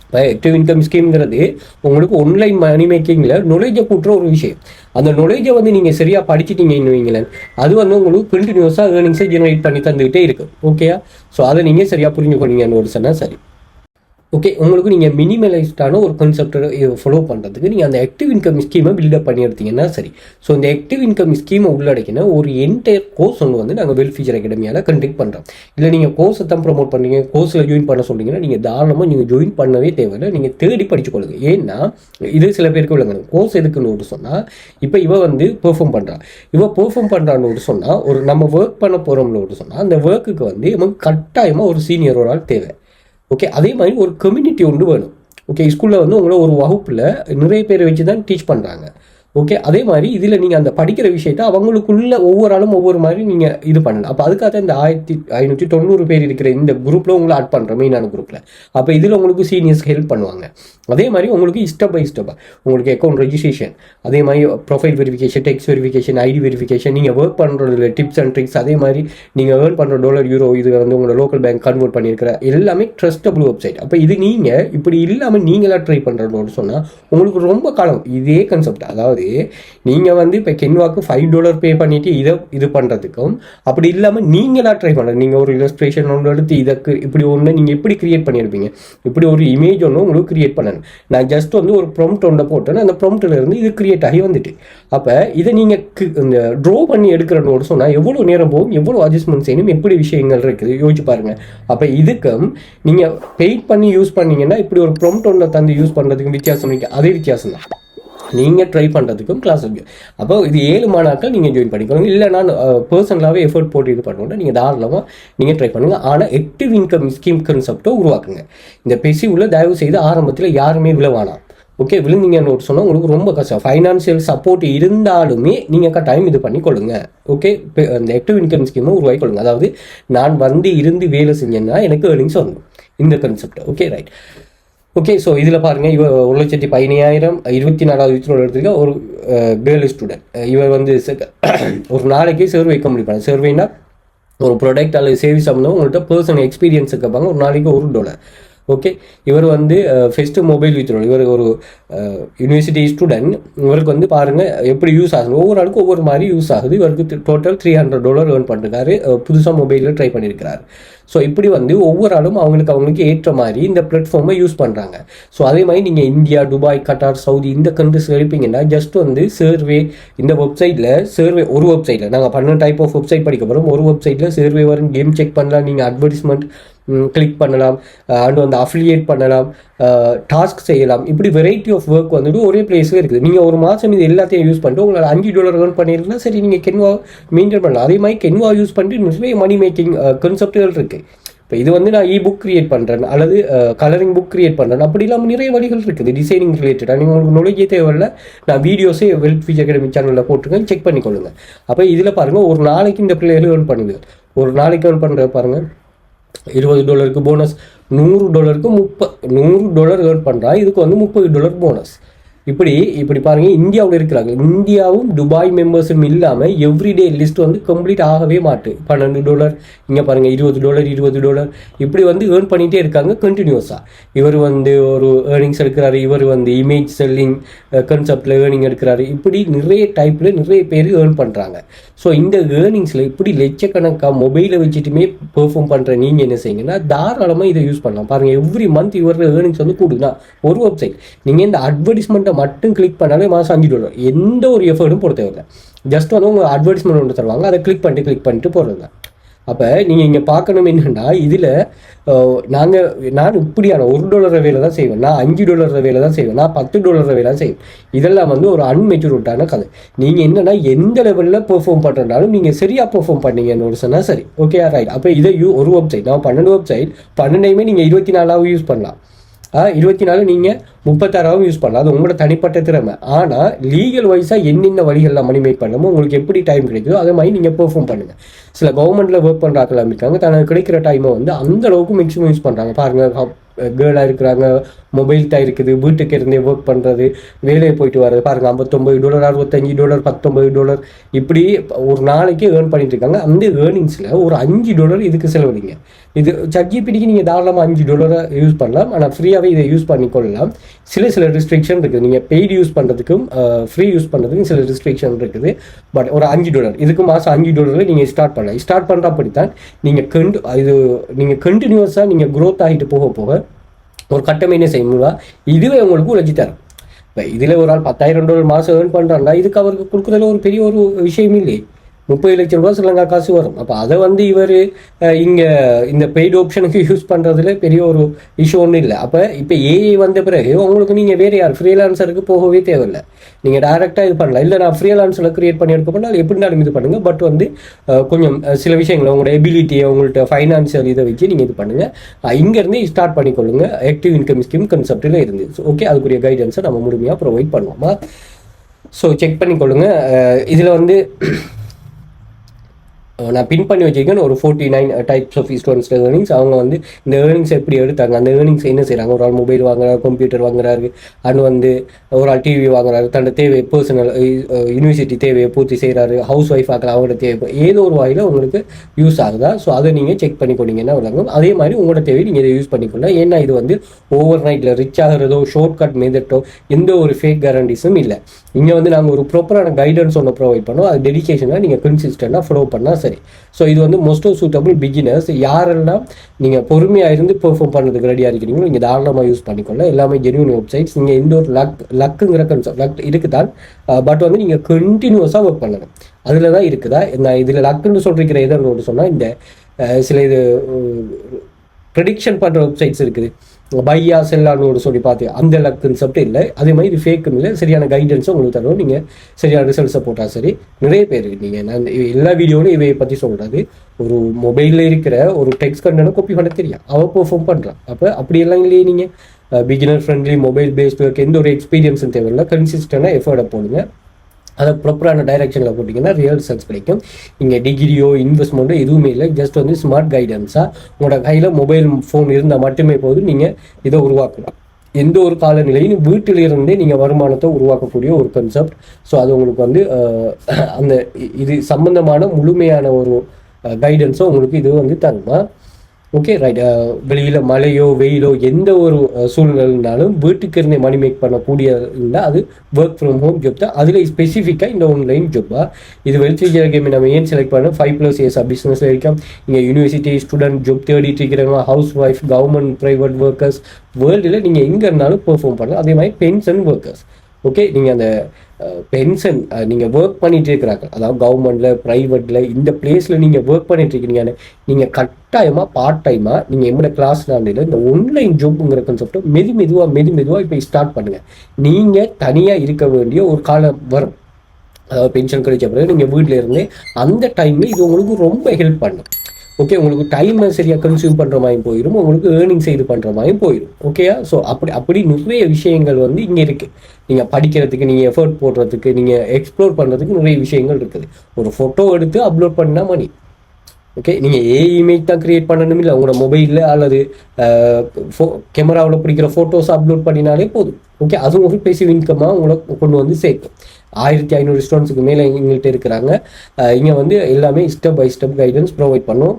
இப்போ ஆக்டிவ் இன்கம் ஸ்கீம்ங்கிறது உங்களுக்கு ஒன்லைன் மணி மேக்கிங்கில் நொலேஜை கூட்டுற ஒரு விஷயம். அந்த நொலேஜை வந்து நீங்கள் சரியாக படிச்சுட்டீங்கன்னு வைங்களேன், அது வந்து உங்களுக்கு கண்டினியூஸாக ஏர்னிங்ஸை ஜெனரேட் பண்ணி தந்துக்கிட்டே இருக்கும். ஓகேயா? ஸோ அதை நீங்கள் சரியாக புரிஞ்சுக்கொண்டீங்கன்னு ஒரு சொன்னால் சரி. ஓகே, உங்களுக்கு நீங்கள் மினிமலைஸ்டான ஒரு கான்செப்டை ஃபாலோ பண்ணுறதுக்கு நீங்கள் அந்த ஆக்டிவ் இன்கம் ஸ்கீமை பில்டப் பண்ணி எடுத்தீங்கன்னா சரி. ஸோ இந்த ஆக்டிவ் இன்கம் ஸ்கீமை உள்ளடக்கின ஒரு என்டையர் கோர்ஸ் ஒன்று வந்து நாங்கள் வெல் ஃபியூச்சர் அகாடமியால் கண்டக்ட் பண்ணுறோம். இல்லை நீங்கள் கோர்ஸை தான் ப்ரொமோட் பண்ணுறீங்க, கோர்ஸில் ஜாயின் பண்ண சொல்கிறீங்கன்னா நீங்கள் தாராளமாக நீங்கள் ஜாயின் பண்ணவே தேவையில்லை, நீங்கள் தேடி படிச்சுக்கொள்ளுங்க. ஏன்னா இது சில பேருக்கு விளங்கணும். கோர்ஸ் எதுக்குன்னு சொன்னால், இப்போ இவ வந்து பெர்ஃபார்ம் பண்ணுறான், இவ பெர்ஃபார்ம் பண்ணுறான்னு சொன்னால், ஒரு நம்ம ஒர்க் பண்ண போகிறோம்னு சொன்னால், அந்த ஒர்க்குக்கு வந்து நமக்கு கட்டாயமாக ஒரு சீனியர் ஒரு ஆள் தேவை. ஓகே, அதே மாதிரி ஒரு கம்யூனிட்டி ஒன்று வேணும். ஓகே, ஸ்கூலில் வந்து உங்களை ஒரு வகுப்பில் நிறைய பேரை வச்சு தான் டீச் பண்ணுறாங்க. ஓகே, அதே மாதிரி இதில் நீங்கள் அந்த படிக்கிற விஷயத்த அவங்களுக்குள்ள ஒவ்வொரு ஆளும் ஒவ்வொரு மாதிரி நீங்கள் இது பண்ணலாம். அப்போ அதுக்காக இந்த 1590 பேர் இருக்கிற இந்த குரூப்பில் உங்களை ஆட் பண்ணுறோம், மெயினான குரூப்பில். அப்போ இதில் உங்களுக்கு சீனியர்ஸ் ஹெல்ப் பண்ணுவாங்க. அதே மாதிரி உங்களுக்கு ஸ்டெப் பை ஸ்டெப்பாக உங்களுக்கு அக்கௌண்ட் ரெஜிஸ்ட்ரேஷன், அதே மாதிரி profile verification, text verification, ID verification, நீங்கள் ஒர்க் பண்ணுறதுல டிப்ஸ் அண்ட் ட்ரிக்ஸ், அதே மாதிரி நீங்கள் ஏர்ன் பண்ணுற டாலர், யூரோ, இது வந்து உங்களோட லோக்கல் பேங்க் கன்வெர்ட் பண்ணியிருக்கிற எல்லாமே ட்ரஸ்டபிள் வெப்சைட். அப்போ இது நீங்கள் இப்படி இல்லாமல் நீங்களாக ட்ரை பண்ணுறோன்னு சொன்னால் உங்களுக்கு ரொம்ப காலம் இதே கான்செப்ட். அதாவது நீங்கள் வந்து இப்போ கென்வாக்கு $5 பே பண்ணிவிட்டு இது பண்ணுறதுக்கும், அப்படி இல்லாமல் நீங்களாக ட்ரை பண்ணுறது. நீங்கள் ஒரு இல்லஸ்ட்ரேஷன் ஒன்று எடுத்து இதுக்கு இப்படி ஒன்று நீங்கள் எப்படி கிரியேட் பண்ணியிருப்பீங்க, இப்படி ஒரு இமேஜ் ஒன்று உங்களுக்கு கிரியேட் பண்ணணும். நான் ஜஸ்ட் வந்து ஒரு ப்ராம்ப்ட் ஒன்றை போட்டேன், அந்த ப்ராம்ப்டில் இருந்து இது கிரியேட் ஆகி வந்துட்டு. அப்போ இதை நீங்கள் இந்த ட்ரோ பண்ணி எடுக்கிறன்னு சொன்னால் எவ்வளோ நேரம் போகும், எவ்வளோ அட்ஜஸ்ட்மெண்ட் செய்யணும், எப்படி விஷயங்கள் இருக்குது யோசிச்சு பாருங்கள். அப்போ இதுக்கும் நீங்கள் பெயிட் பண்ணி யூஸ் பண்ணீங்கன்னா இப்படி ஒரு ப்ராம்ப்ட் ஒன்றை தந்து யூஸ் பண்ணுறதுக்கும் வித்தியாசம் இருக்குது. அதே வித்தியாசம் தான் நீங்கள் ட்ரை பண்ணுறதுக்கும் கிளாஸ் இருக்குது. அப்போ இது 7 மாணாக்கள் நீங்கள் ஜாயின் பண்ணிக்கோங்க. இல்லை நான் பர்சனலாகவே எஃபர்ட் போட்டு இது பண்ணுவோம்னா நீங்கள் தாராளமாக நீங்கள் ட்ரை பண்ணுங்கள். ஆனால் ஆக்டிவ் இன்கம் ஸ்கீம் கான்செப்டை உருவாக்குங்க. இந்த பெசிவில் தயவு செய்து ஆரம்பத்தில் யாருமே விழவானாம். ஓகே, விழுந்தீங்கன்னு ஒரு சொன்னால் உங்களுக்கு ரொம்ப கஷ்டம். ஃபைனான்சியல் சப்போர்ட் இருந்தாலுமே நீங்கள் கட்டாயம் இது பண்ணி கொள்ளுங்க. ஓகே, அந்த ஆக்டிவ் இன்கம் ஸ்கீமை உருவாக்கி கொள்ளுங்க. அதாவது நான் வந்து இருந்து வேலை செஞ்சேன்னா எனக்கு ஏர்னிங்ஸ் வரணும், இந்த concept. Okay, right. Okay, so இதில் பாருங்கள், இவர் 1,15,000 24வது வீட்டில் எடுத்துக்க ஒரு கேர்ள் ஸ்டூடெண்ட். இவர் வந்து ஒரு நாளைக்கு சர்வே வைக்க முடிப்பாங்க. சர்வேனா ஒரு ப்ராடக்ட் அல்லது சர்வீஸ் அப்படின்னா உங்கள்கிட்ட பர்சனல் எக்ஸ்பீரியன்ஸ் கேட்பாங்க. ஒரு நாளைக்கு $1. ஓகே, இவர் வந்து ஃபெஸ்ட்டு மொபைல் வித்ரோல். இவர் ஒரு யூனிவர்சிட்டி ஸ்டூடெண்ட். இவருக்கு வந்து பாருங்கள் எப்படி யூஸ் ஆகுது, ஒவ்வொரு ஆளுக்கும் ஒவ்வொரு மாதிரி யூஸ் ஆகுது. இவருக்கு டோட்டல் $300 ஏர்ன் பண்ணிருக்காரு. புதுசாக மொபைலில் ட்ரை பண்ணியிருக்கிறாரு. ஸோ இப்படி வந்து ஒவ்வொரு ஆளும் அவங்களுக்கு ஏற்ற மாதிரி இந்த பிளாட்ஃபார்மை யூஸ் பண்ணுறாங்க. ஸோ அதே மாதிரி நீங்கள் இந்தியா, துபாய், கட்டார், சவுதி இந்த கண்ட்ரிஸ் இருப்பீங்கன்னா ஜஸ்ட் வந்து சர்வே இந்த வெப்சைட்டில் சர்வே ஒரு வெப்சைட்டில் நாங்கள் 12 டைப் ஆஃப் வெப்சைட் படிக்க போகிறோம். ஒரு வெப்சைட்டில் சர்வே வரும், கேம் செக் பண்ணலாம், நீங்கள் அட்வர்டைஸ்மெண்ட் கிளிக் பண்ணலாம், அண்ட் வந்து அஃபிலியேட் பண்ணலாம், டாஸ்க் செய்யலாம். இப்படி வெரைட்டி ஆஃப் ஒர்க் வந்துட்டு ஒரே பிளேஸில் இருக்குது. நீங்கள் ஒரு மாதம் இது எல்லாத்தையும் யூஸ் பண்ணிட்டு உங்களால் $5 ஏர்ன் பண்ணியிருந்தா சரி, நீங்கள் கென்வா மெயின்டைன் பண்ணலாம். அதே மாதிரி கென்வா யூஸ் பண்ணிட்டு நிறைய மணி மேக்கிங் கான்செப்டுகள் இருக்குது. இப்போ இது வந்து நான் புக் கிரியேட் பண்ணுறேன் அல்லது கலரிங் புக் கிரியேட் பண்ணுறேன், அப்படி இல்லாமல் நிறைய வழிகள் இருக்குது டிசைனிங் ரிலேட்டடாக. நீங்கள் உங்களுக்கு நாலேஜே தேவையில்லை, நான் வீடியோஸே வெல் ஃபியூச்சர் அகாடமி சேனலில் போட்டிருக்கேன், செக் பண்ணிக்கொள்ளுங்க. அப்போ இதில் பாருங்கள், ஒரு நாளைக்கு இந்த பிள்ளைகள் ஏர்ன் பண்ணுது. ஒரு நாளைக்கு ஏர்ன் பண்ணுற பாருங்கள், $20 போனஸ், $100 $100 ஏர்ன் பண்ணுறா. இதுக்கு வந்து $30 போனஸ். இப்படி பாருங்கள், இந்தியாவில் இருக்கிறாங்க. இந்தியாவும் துபாய் மெம்பர்ஸும் இல்லாமல் எவ்ரிடே லிஸ்ட் வந்து கம்ப்ளீட் ஆகவே மாட்டு. $12 இங்கே பாருங்கள், $20 இப்படி வந்து ஏர்ன் பண்ணிகிட்டே இருக்காங்க கண்டினியூஸாக. இவர் வந்து ஒரு ஏர்னிங்ஸ் எடுக்கிறாரு, இவர் வந்து இமேஜ் செல்லிங் கான்செப்டில் ஏர்னிங் எடுக்கிறாரு. இப்படி நிறைய டைப்பில் நிறைய பேர் ஏர்ன் பண்ணுறாங்க. ஸோ இந்த ஏர்னிங்ஸில் இப்படி லட்சக்கணக்காக மொபைலை வச்சுட்டுமே பெர்ஃபார்ம் பண்ணுற நீங்கள் என்ன செய்யுங்கன்னா தாராளமாக இதை யூஸ் பண்ணலாம். பாருங்கள், எவ்ரி மந்த் இவரோட ஏர்னிங்ஸ் வந்து கூடுதுன்னா ஒரு வெப்சைட் நீங்கள் இந்த அட்வர்டைஸ்மெண்ட்டை மட்டும் கிளிக் பண்ணாலே மாதம் $5. எந்த ஒரு எஃபர்ட்டும் போட தேவையில்லை. ஜஸ்ட் வந்து உங்கள் அட்வர்டைஸ்மெண்ட் ஒன்று தருவாங்க, அதை கிளிக் பண்ணிட்டு போடுறது தான். அப்போ நீங்கள் இங்கே பார்க்கணும் என்னன்னா இதில் நான் இப்படியான $1 வேலை தான் செய்வேன், நான் $5 வேலை தான் செய்வேன், நான் $10 வேலை தான் செய்வேன். இதெல்லாம் வந்து ஒரு அன்மெச்சூர்டான கதை. நீங்கள் என்னன்னா எந்த லெவலில் பெர்ஃபார்ம் பண்ணுறதுனாலும் நீங்கள் சரியாக பெர்ஃபார்ம் பண்ணீங்கன்னு ஒரு சொன்னால் சரி, ஓகே ரைட். அப்போ இதை ஒரு வெப்சைட் நான் 12 வெப்சைட் 12மே நீங்கள் 24 யூஸ் பண்ணலாம். 24 நீங்கள் 36 யூஸ் பண்ணலாம், அது உங்களோட தனிப்பட்ட திறமை. ஆனால் லீகல் வைஸாக என்னென்ன வழிகளில் மணி மேக் பண்ணணுமோ உங்களுக்கு எப்படி டைம் கிடைக்குதோ அதே மாதிரி நீங்கள் பெர்ஃபார்ம் பண்ணுங்கள். சில கவர்மெண்ட்டில் ஒர்க் பண்ணுறாக்கலாம் இருக்காங்க, தனக்கு கிடைக்கிற டைமை வந்து அந்த அளவுக்கு மேக்ஸிமம் யூஸ் பண்ணுறாங்க. பாருங்கள், கேர்ளாக இருக்கிறாங்க, மொபைல் தான் இருக்குது, வீட்டுக்கு இருந்தே ஒர்க் பண்ணுறது, வேலையை போயிட்டு வர்றது. பாருங்கள், $59, $65, $19 இப்படி ஒரு நாளைக்கு ஏர்ன் பண்ணிட்டு இருக்காங்க. அந்த ஏர்னிங்ஸில் ஒரு $5 இதுக்கு செலவழிங்க. இது ChatGPTக்கு நீங்கள் தாராளமாக $5 யூஸ் பண்ணலாம், ஆனால் ஃப்ரீயாகவே இதை யூஸ் பண்ணிக்கொள்ளலாம். சில ரெஸ்ட்ரிக்ஷன் இருக்குது. நீங்கள் பெய்டு யூஸ் பண்ணுறதுக்கும் ஃப்ரீ யூஸ் பண்ணுறதுக்கும் சில ரெஸ்ட்ரிக்ஷன் இருக்குது. பட் ஒரு $5 இதுக்கு மாதம் $5 நீங்கள் ஸ்டார்ட் பண்ணலாம். ஸ்டார்ட் பண்ணுற அப்படித்தான் நீங்கள் கண்டினியூஸாக நீங்கள் க்ரோத் ஆகிட்டு போக போக ஒரு கட்டமையினே செய்யுங்களா இதுவே உங்களுக்கு உழைச்சி தரும். இப்போ இதில் ஒரு ஆள் $10,000 மாதம் ஏர்ன் பண்ணுறாங்களா, இதுக்கு அவருக்கு கொடுக்குறதுல ஒரு பெரிய ஒரு விஷயம் இல்லை. 30 லட்சம் ரூபா ஸ்ரீலங்கா காசு வரும். அப்போ அதை வந்து இவர் இங்கே இந்த பெய்டு ஆப்ஷனுக்கு யூஸ் பண்ணுறதுல பெரிய ஒரு இஷ்யூ ஒன்றும் இல்லை. அப்போ இப்போ ஏஐ வந்த பிறகு உங்களுக்கு நீங்கள் வேறு யார் ஃப்ரீலான்சருக்கு போகவே தேவையில்லை, நீங்கள் டைரெக்டாக இது பண்ணலாம். இல்லை நான் ஃப்ரீலான்ஸில் க்ரியேட் பண்ணி எடுக்க போனால் எப்படினாலும் இது பண்ணுங்கள். பட் வந்து கொஞ்சம் சில விஷயங்கள் உங்களோட எபிலிட்டியை உங்கள்கிட்ட ஃபைனான்சியல் இதை வச்சு நீங்கள் இது பண்ணுங்கள். இங்கேருந்து ஸ்டார்ட் பண்ணிக்கொள்ளுங்க. ஆக்டிவ் இன்கம் ஸ்கீம் கன்செப்டில் இருந்து ஓகே, அதுக்குரிய கைடன்ஸை நம்ம முழுமையாக ப்ரொவைட் பண்ணுவோமா. ஸோ செக் பண்ணிக்கொள்ளுங்க. இதில் வந்து நான் பின் பண்ணி வச்சிருக்கேன் ஒரு 49 டைப்ஸ் ஆஃப் ஸ்டூடெண்ட்ஸ் ஏர்னிங்ஸ். அவங்க வந்து இந்த ஏர்னிங்ஸ் எப்படி எடுத்தாங்க, அந்த ஏர்னிங்ஸ் என்ன செய்கிறாங்க. ஒரு ஆள் மொபைல் வாங்குறாரு, கம்ப்யூட்டர் வாங்குறாரு, அண்ட் வந்து ஒரு ஆள் டிவி வாங்குறாரு, தன்னோட தேவை பர்சனல் யூனிவர்சிட்டி தேவையை பூர்த்தி செய்கிறாரு, ஹவுஸ் ஒய்ஃப் ஆக்கலாம், அவங்களோட தேவை ஏதோ ஒரு வாயில் உங்களுக்கு யூஸ் ஆகுதா. ஸோ அதை நீங்கள் செக் பண்ணிக்கொண்டீங்கன்னா விளங்கும். அதே மாதிரி உங்களோட தேவை நீங்கள் இதை யூஸ் பண்ணிக்கொள்ள. ஏன்னா இது வந்து ஓவர் நைட்டில் ரிச் ஆகிறதோ ஷார்ட் கட் மெத்தட்டோ எந்த ஒரு ஃபேக் கேரண்டிஸும் இல்லை. இங்கே வந்து நாங்கள் ஒரு ப்ராப்பரான கைடன்ஸ் ஒன்று ப்ரொவைட் பண்ணோம். அது டெடிகேஷனாக நீங்கள் கன்சிஸ்டண்டாக ஃபாலோ பண்ணால் சரி. ஸோ இது வந்து மோஸ்ட் ஆஃப் சூட்டபிள் பிகினர்ஸ். யாரெல்லாம் நீங்கள் பொறுமையாக இருந்து பெர்ஃபார்ம் பண்ணுறதுக்கு ரெடியாக இருக்கிறீங்களோ நீங்கள் தாராளமாக யூஸ் பண்ணிக்கொள்ள. எல்லாமே ஜென்யூன் வெப்சைட்ஸ். நீங்கள் எந்த ஒரு லக்குங்கிற கன்செப்ட் லக் இருக்குதான், பட் வந்து நீங்கள் கண்டினியூஸாக ஒர்க் பண்ணணும். அதில் தான் இருக்குதா. நான் இதில் லக்குன்னு சொல்லிருக்கிற எதுன்னு ஒன்று சொன்னால், இந்த சில இது ப்ரெடிக்ஷன் பண்ணுற வெப்சைட்ஸ் இருக்குது, பையா செல்லான்னு சொல்லி பார்த்து அந்த லக் கன்செப்ட் இல்லை. அதே மாதிரி இது ஃபேக்கும் இல்லை. சரியான கைடன்ஸும் உங்களுக்கு தரும். நீங்கள் சரியான ரிசல்ட்ஸை போட்டால் சரி. நிறைய பேர் நீங்கள் நான் எல்லா வீடியோவிலும் இவையை பற்றி சொல்கிறது, ஒரு மொபைலில் இருக்கிற ஒரு டெக்ஸ்ட் கண்டனை காப்பி பண்ண தெரியும், அவள் பெர்ஃபார்ம் பண்ணுறான். அப்போ அப்படியெல்லாம் இல்லையே. நீங்கள் beginner friendly mobile based work எந்த ஒரு எக்ஸ்பீரியன்ஸும் தேவையில்லை. கன்சிஸ்டண்டாக எஃபர்ட்டை போடுங்க. அதை ப்ராப்பரான டைரெக்ஷனில் போட்டிங்கன்னா ரியல் ரிசல்ட்ஸ் கிடைக்கும். இங்கே டிகிரியோ இன்வெஸ்ட்மெண்ட்டோ எதுவுமே இல்லை. ஜஸ்ட் வந்து ஸ்மார்ட் கைடன்ஸாக உங்களோட கையில் மொபைல் ஃபோன் இருந்தால் மட்டுமே போதும் நீங்கள் இதை உருவாக்கலாம். எந்த ஒரு காலநிலையும் வீட்டிலிருந்தே நீங்கள் வருமானத்தை உருவாக்கக்கூடிய ஒரு கன்செப்ட். ஸோ அது உங்களுக்கு வந்து அந்த இது சம்பந்தமான முழுமையான ஒரு கைடன்ஸோ உங்களுக்கு இது வந்து தருமா. Okay right. வெளியில் மழையோ வெயிலோ எந்த ஒரு சூழ்நிலைனாலும் வீட்டுக்கு இருந்தே மணி மேக் பண்ணக்கூடிய இருந்தால் அது ஒர்க் ஃப்ரம் ஹோம் ஜாப் தான். அதில் ஸ்பெசிஃபிக்காக இந்த ஆன்லைன் ஜாப்பா இது வெளிச்சிக்கிற கேம் நம்ம ஏன் செலக்ட் பண்ணோம். 5+ இயர்ஸ் பிஸ்னஸ் இருக்கும். இங்கே யூனிவர்சிட்டி ஸ்டூடெண்ட் ஜாப் தேடிட்டு இருக்கிறவங்க, house wife, government private workers, வேர்ல்டில் நீங்கள் எங்கே இருந்தாலும் பெர்ஃபார்ம் பண்ணலாம். அதே மாதிரி பென்ஷன் ஒர்க்கர்ஸ். ஓகே, நீங்கள் அந்த பென்ஷன் நீங்கள் ஒர்க் பண்ணிகிட்டு இருக்கிறாங்க, அதாவது கவர்மெண்ட்டில் ப்ரைவேட்டில் இந்த பிளேஸில் நீங்கள் ஒர்க் பண்ணிட்டு இருக்கீங்க, நீங்கள் கட்டாயமாக பார்ட் டைமாக நீங்கள் என்னோட கிளாஸ் நாண்டில் இந்த ஆன்லைன் ஜாப்புங்கிற கான்செப்டை மெதுவாக இப்போ ஸ்டார்ட் பண்ணுங்கள். நீங்கள் தனியாக இருக்க வேண்டிய ஒரு காலம் வரும். அதாவது பென்ஷன் கிடைச்ச பிறகு நீங்கள் வீட்டில் இருந்து அந்த டைமில் இது உங்களுக்கு ரொம்ப ஹெல்ப் பண்ணும். ஓகே, உங்களுக்கு டைமை சரியாக கன்சியூம் பண்ணுற மாதிரி போயிடும், உங்களுக்கு ஏர்னிங்ஸ் இது பண்ணுற மாதிரி போயிடும். ஓகேயா. ஸோ அப்படி நிறைய விஷயங்கள் வந்து இங்கே இருக்குது. நீங்கள் படிக்கிறதுக்கு, நீங்கள் எஃபர்ட் போடுறதுக்கு, நீங்கள் எக்ஸ்ப்ளோர் பண்ணுறதுக்கு நிறைய விஷயங்கள் இருக்குது. ஒரு ஃபோட்டோ எடுத்து அப்லோட் பண்ணால் மணி. ஓகே, நீங்கள் இமேஜ் தான் க்ரியேட் பண்ணணும் இல்லை, உங்களோட மொபைலில் அல்லது கேமராவில் பிடிக்கிற ஃபோட்டோஸ் அப்லோட் பண்ணினாலே போதும். ஓகே, அதுவும் ஒரு பேசிவ் இன்கமாக உங்களை கொண்டு வந்து சேர்க்கும். 1500 ஸ்டூடெண்ட்ஸுக்கு மேலே எங்கள்கிட்ட இருக்கிறாங்க. இங்கே வந்து எல்லாமே step by step guidance provide பண்ணோம்.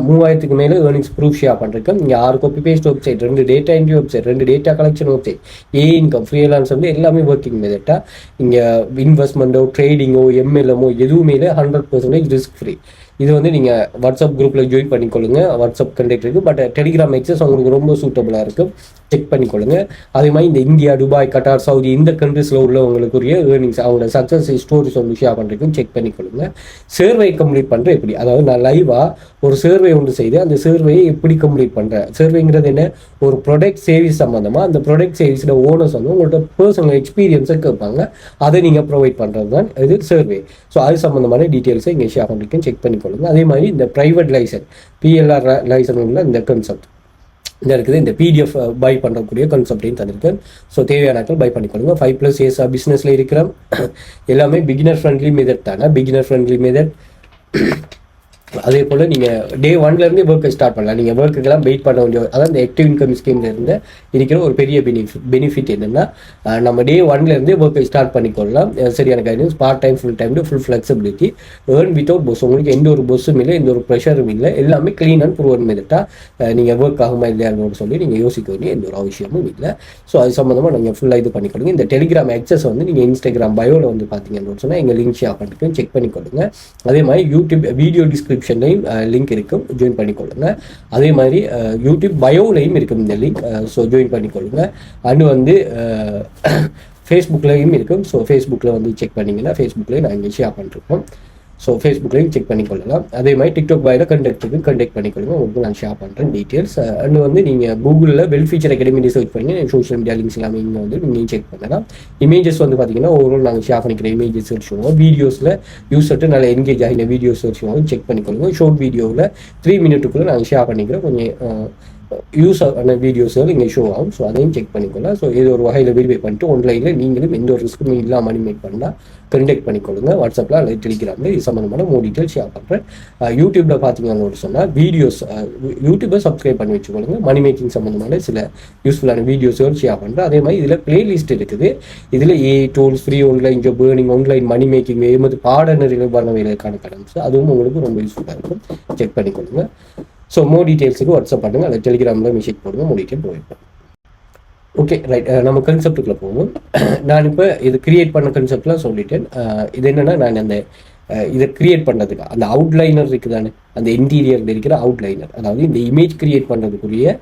3000க்கு மேலே ஏர்னிங்ஸ் ப்ரூஃப் ஷேர் பண்ணிருக்கோம். இங்கே 6 copy paste website, 2 data entry website, 2 data collection website, income freelance வந்து எல்லாமே ஒர்க்கிங் மெத்தட்டாக. இங்கே இன்வெஸ்ட்மெண்ட்டோ ட்ரேடிங்கோ எம்எல்எம்மோ எதுவுமே இல்லை. 100% ரிஸ்க் ஃப்ரீ. இது வந்து நீங்கள் வாட்ஸ்அப் குரூப்பில் ஜாயின் பண்ணிக்கொள்ளுங்க. வாட்ஸ்அப் கண்டெக்ட் இருக்குது. பட் டெலிகிராம் எக்ஸஸ் உங்களுக்கு ரொம்ப சூட்டபுளாக இருக்கும், செக் பண்ணிக்கொள்ளுங்க. அதே மாதிரி இந்த இந்தியா, துபாய், கட்டார், சவுதி இந்த கண்ட்ரீஸில் உள்ளவங்களுக்குரிய ஏர்னிங்ஸ் அவங்களோட சக்ஸஸ் ஸ்டோரிஸ் வந்து ஷேர் பண்ணுறதுக்கும் செக் பண்ணிக்கொள்ளுங்க. சர்வே கம்ப்ளீட் பண்ணுற எப்படி, அதாவது நான் லைவாக ஒரு சர்வே ஒன்று செய்து அந்த சர்வேயை எப்படி கம்ப்ளீட் பண்ணுற, சர்வேங்கிறது என்ன, ஒரு ப்ராடக்ட் சேவிஸ் சம்மந்தமாக அந்த ப்ராடக்ட் சேவிஸில் ஓனர்ஸ் வந்து உங்களோட பர்சனல் எக்ஸ்பீரியன்ஸை கேட்பாங்க, அதை நீங்கள் ப்ரொவைட் பண்ணுறது தான் இது சர்வே. ஸோ அது சம்மந்தமான டீட்டெயில்ஸை இங்கே ஷேர் பண்ணிருக்கேன், செக் பண்ணிக்கொள்ளுங்க. அதே மாதிரி இந்த ப்ரைவேட் லைசன்ஸ் பிஎல்ஆர் லைசன்ஸ் உள்ள இந்த கன்செப்ட் இந்த இருக்குது, இந்த பிடிஎஃப் பை பண்ணக்கூடிய கான்செப்டையும் தந்திருக்கேன். ஸோ தேவையானாக்கள் பை பண்ணிக்கொள்ளுங்க. 5+ இயர்ஸாக பிஸ்னஸில் இருக்கிறோம். எல்லாமே பிகினர் ஃப்ரெண்ட்லி மெத்தட் தானே, பிகினர் ஃப்ரெண்ட்லி மெத்தட். அதே போல் நீங்கள் டே 1லேருந்தே ஒர்க்கை ஸ்டார்ட் பண்ணலாம். நீங்கள் ஒர்க்குக்கெல்லாம் வெயிட் பண்ண வேண்டிய, அதான் இந்த ஆக்டிவ் இன்கம் ஸ்கீம்லேருந்து இருக்கிற ஒரு பெரிய பெனிஃபிட் என்னென்னா, நம்ம டே 1லேருந்தே ஒர்க்கை ஸ்டார்ட் பண்ணிக்கொள்ளலாம். சரியான guidance, part time full time full flexibility, earn without boss. உங்களுக்கு எந்த ஒரு பொஸ்ஸும் இல்லை, எந்த ஒரு ப்ரெஷரும் இல்லை, எல்லாமே க்ளீன் அண்ட் ப்ரூவன் மெத்தட்டாக நீங்கள் ஒர்க் ஆகுமா இல்லையான்னு சொல்லி நீங்கள் யோசிக்க வேண்டிய எந்த ஒரு அவசியமும் இல்லை. ஸோ அது சம்மந்தமாக நீங்கள் ஃபுல்லாக இது பண்ணிக்கொள்ளுங்க. இந்த டெலிகிராம் ஆக்சஸ் வந்து நீங்கள் இன்ஸ்டாகிராம் பயோவில் வந்து பார்த்தீங்கன்னு சொன்னால் எங்கள் லிங்க் ஷேர் பண்ணிட்டு செக் பண்ணிக்கொள்ளுங்க. அதே மாதிரி யூடியூப் வீடியோ டிஸ்கிரிப்ஷன்லையும் லிங்க் இருக்கும், ஜாயின் பண்ணிக்கொள்ளுங்க. அதே மாதிரி யூடியூப் பயோலையும் இருக்கும் இந்த லிங்க், ஸோ ஜாயின் பண்ணிக்கொள்ளுங்க. அண்டு வந்து ஃபேஸ்புக்லையும் இருக்கும். ஸோ ஃபேஸ்புக்கில் வந்து செக் பண்ணிங்கன்னா ஃபேஸ்புக்லேயும் நான் இங்கே ஷேர் பண்ணிருக்கோம். ஸோ ஃபேஸ்புக்லையும் செக் பண்ணிக்கொள்ளலாம். அதே மாதிரி டிக்டாக் பாயில் கண்டெக்ட் பண்ணிக்கொள்ளுங்க, உங்களுக்கு நான் ஷேர் பண்ணுறேன் டீட்டெயில்ஸ். அண்ட் வந்து நீங்கள் கூகுளில் வெல் ஃபீச்சர் அகாடமி சர்ச் பண்ணி சோஷியல் மீடியா லிங்க்ஸ் எல்லாமே இங்கே வந்து நீங்கள் செக் பண்ணலாம். இமேஜஸ் வந்து பார்த்தீங்கன்னா ஓவரால் நாங்கள் ஷேர் பண்ணிக்கிற இமேஜஸ் சர்ச் பண்ணுவோம். வீடியோஸில் யூஸர்ட்டு நல்லா என்கேஜ் ஆகின வீடியோஸ் சர்ச் பண்ணுவோம், செக் பண்ணிக்கொள்ளுங்க. ஷார்ட் வீடியோவில் 3 மினிட்டுக்குள்ளே நாங்கள் ஷேர் பண்ணிக்கிறோம், கொஞ்சம் யூஸ் ஆன வீடியோஸுகள் இங்கே ஷோ ஆகும். ஸோ அதையும் செக் பண்ணிக்கொள்ளலாம். ஸோ இது ஒரு வகையில் வெரிஃபை பண்ணிட்டு ஆன்லைனில் நீங்களும் எந்த ஒரு ரிஸ்க்கும் இல்லாமல் அனிமேட் பண்ணால் கண்டெக்ட் பண்ணிக்கொள்ளுங்க. வாட்ஸ்அப்பில் அல்லது டெலிகிராமில் இது சம்மந்தமான மோர் டீட்டெயில் ஷேர் பண்ணுறேன். யூடியூப்பில் பார்த்தீங்கன்னு சொன்னால் வீடியோஸ் யூடியூப்பை சப்ஸ்கிரைப் பண்ணி வச்சுக்கொள்ளுங்க. மணி மேக்கிங் சம்மந்தமான சில யூஸ்ஃபுல்லான வீடியோஸுகள் ஷேர் பண்ணுறேன். அதே மாதிரி இதில் பிளேலிஸ்ட் இருக்குது. இதில் tools, free online job, earning, online money making, எமது பாடநெறிகள் பண்ணவைகளுக்கான கடன்ஸ், அதுவும் உங்களுக்கு ரொம்ப யூஸ்ஃபுல்லாக இருக்கும், செக் பண்ணிக்கொள்ளுங்க. ஸோ மோர் டீட்டெயில்ஸுக்கு வாட்ஸ்அப் பண்ணுங்கள், அல்லது டெலிகிராமில் மெசேஜ் போடுங்க, மோர் டீட்டெயில் ப்ரொவைட் பண்ணுங்கள். ஓகே ரைட், நம்ம கன்செப்டுக்குள்ளே போவோம். நான் இப்போ இது கிரியேட் பண்ண கன்செப்ட்லாம் சொல்லிட்டேன். இது என்னென்னா, நான் அந்த இதை கிரியேட் பண்ணுறதுக்கு அந்த அவுட்லைனர் இருக்குதானே, அந்த இன்டீரியரில் இருக்கிற அவுட்லைனர், அதாவது இந்த இமேஜ் கிரியேட் பண்ணுறதுக்குரிய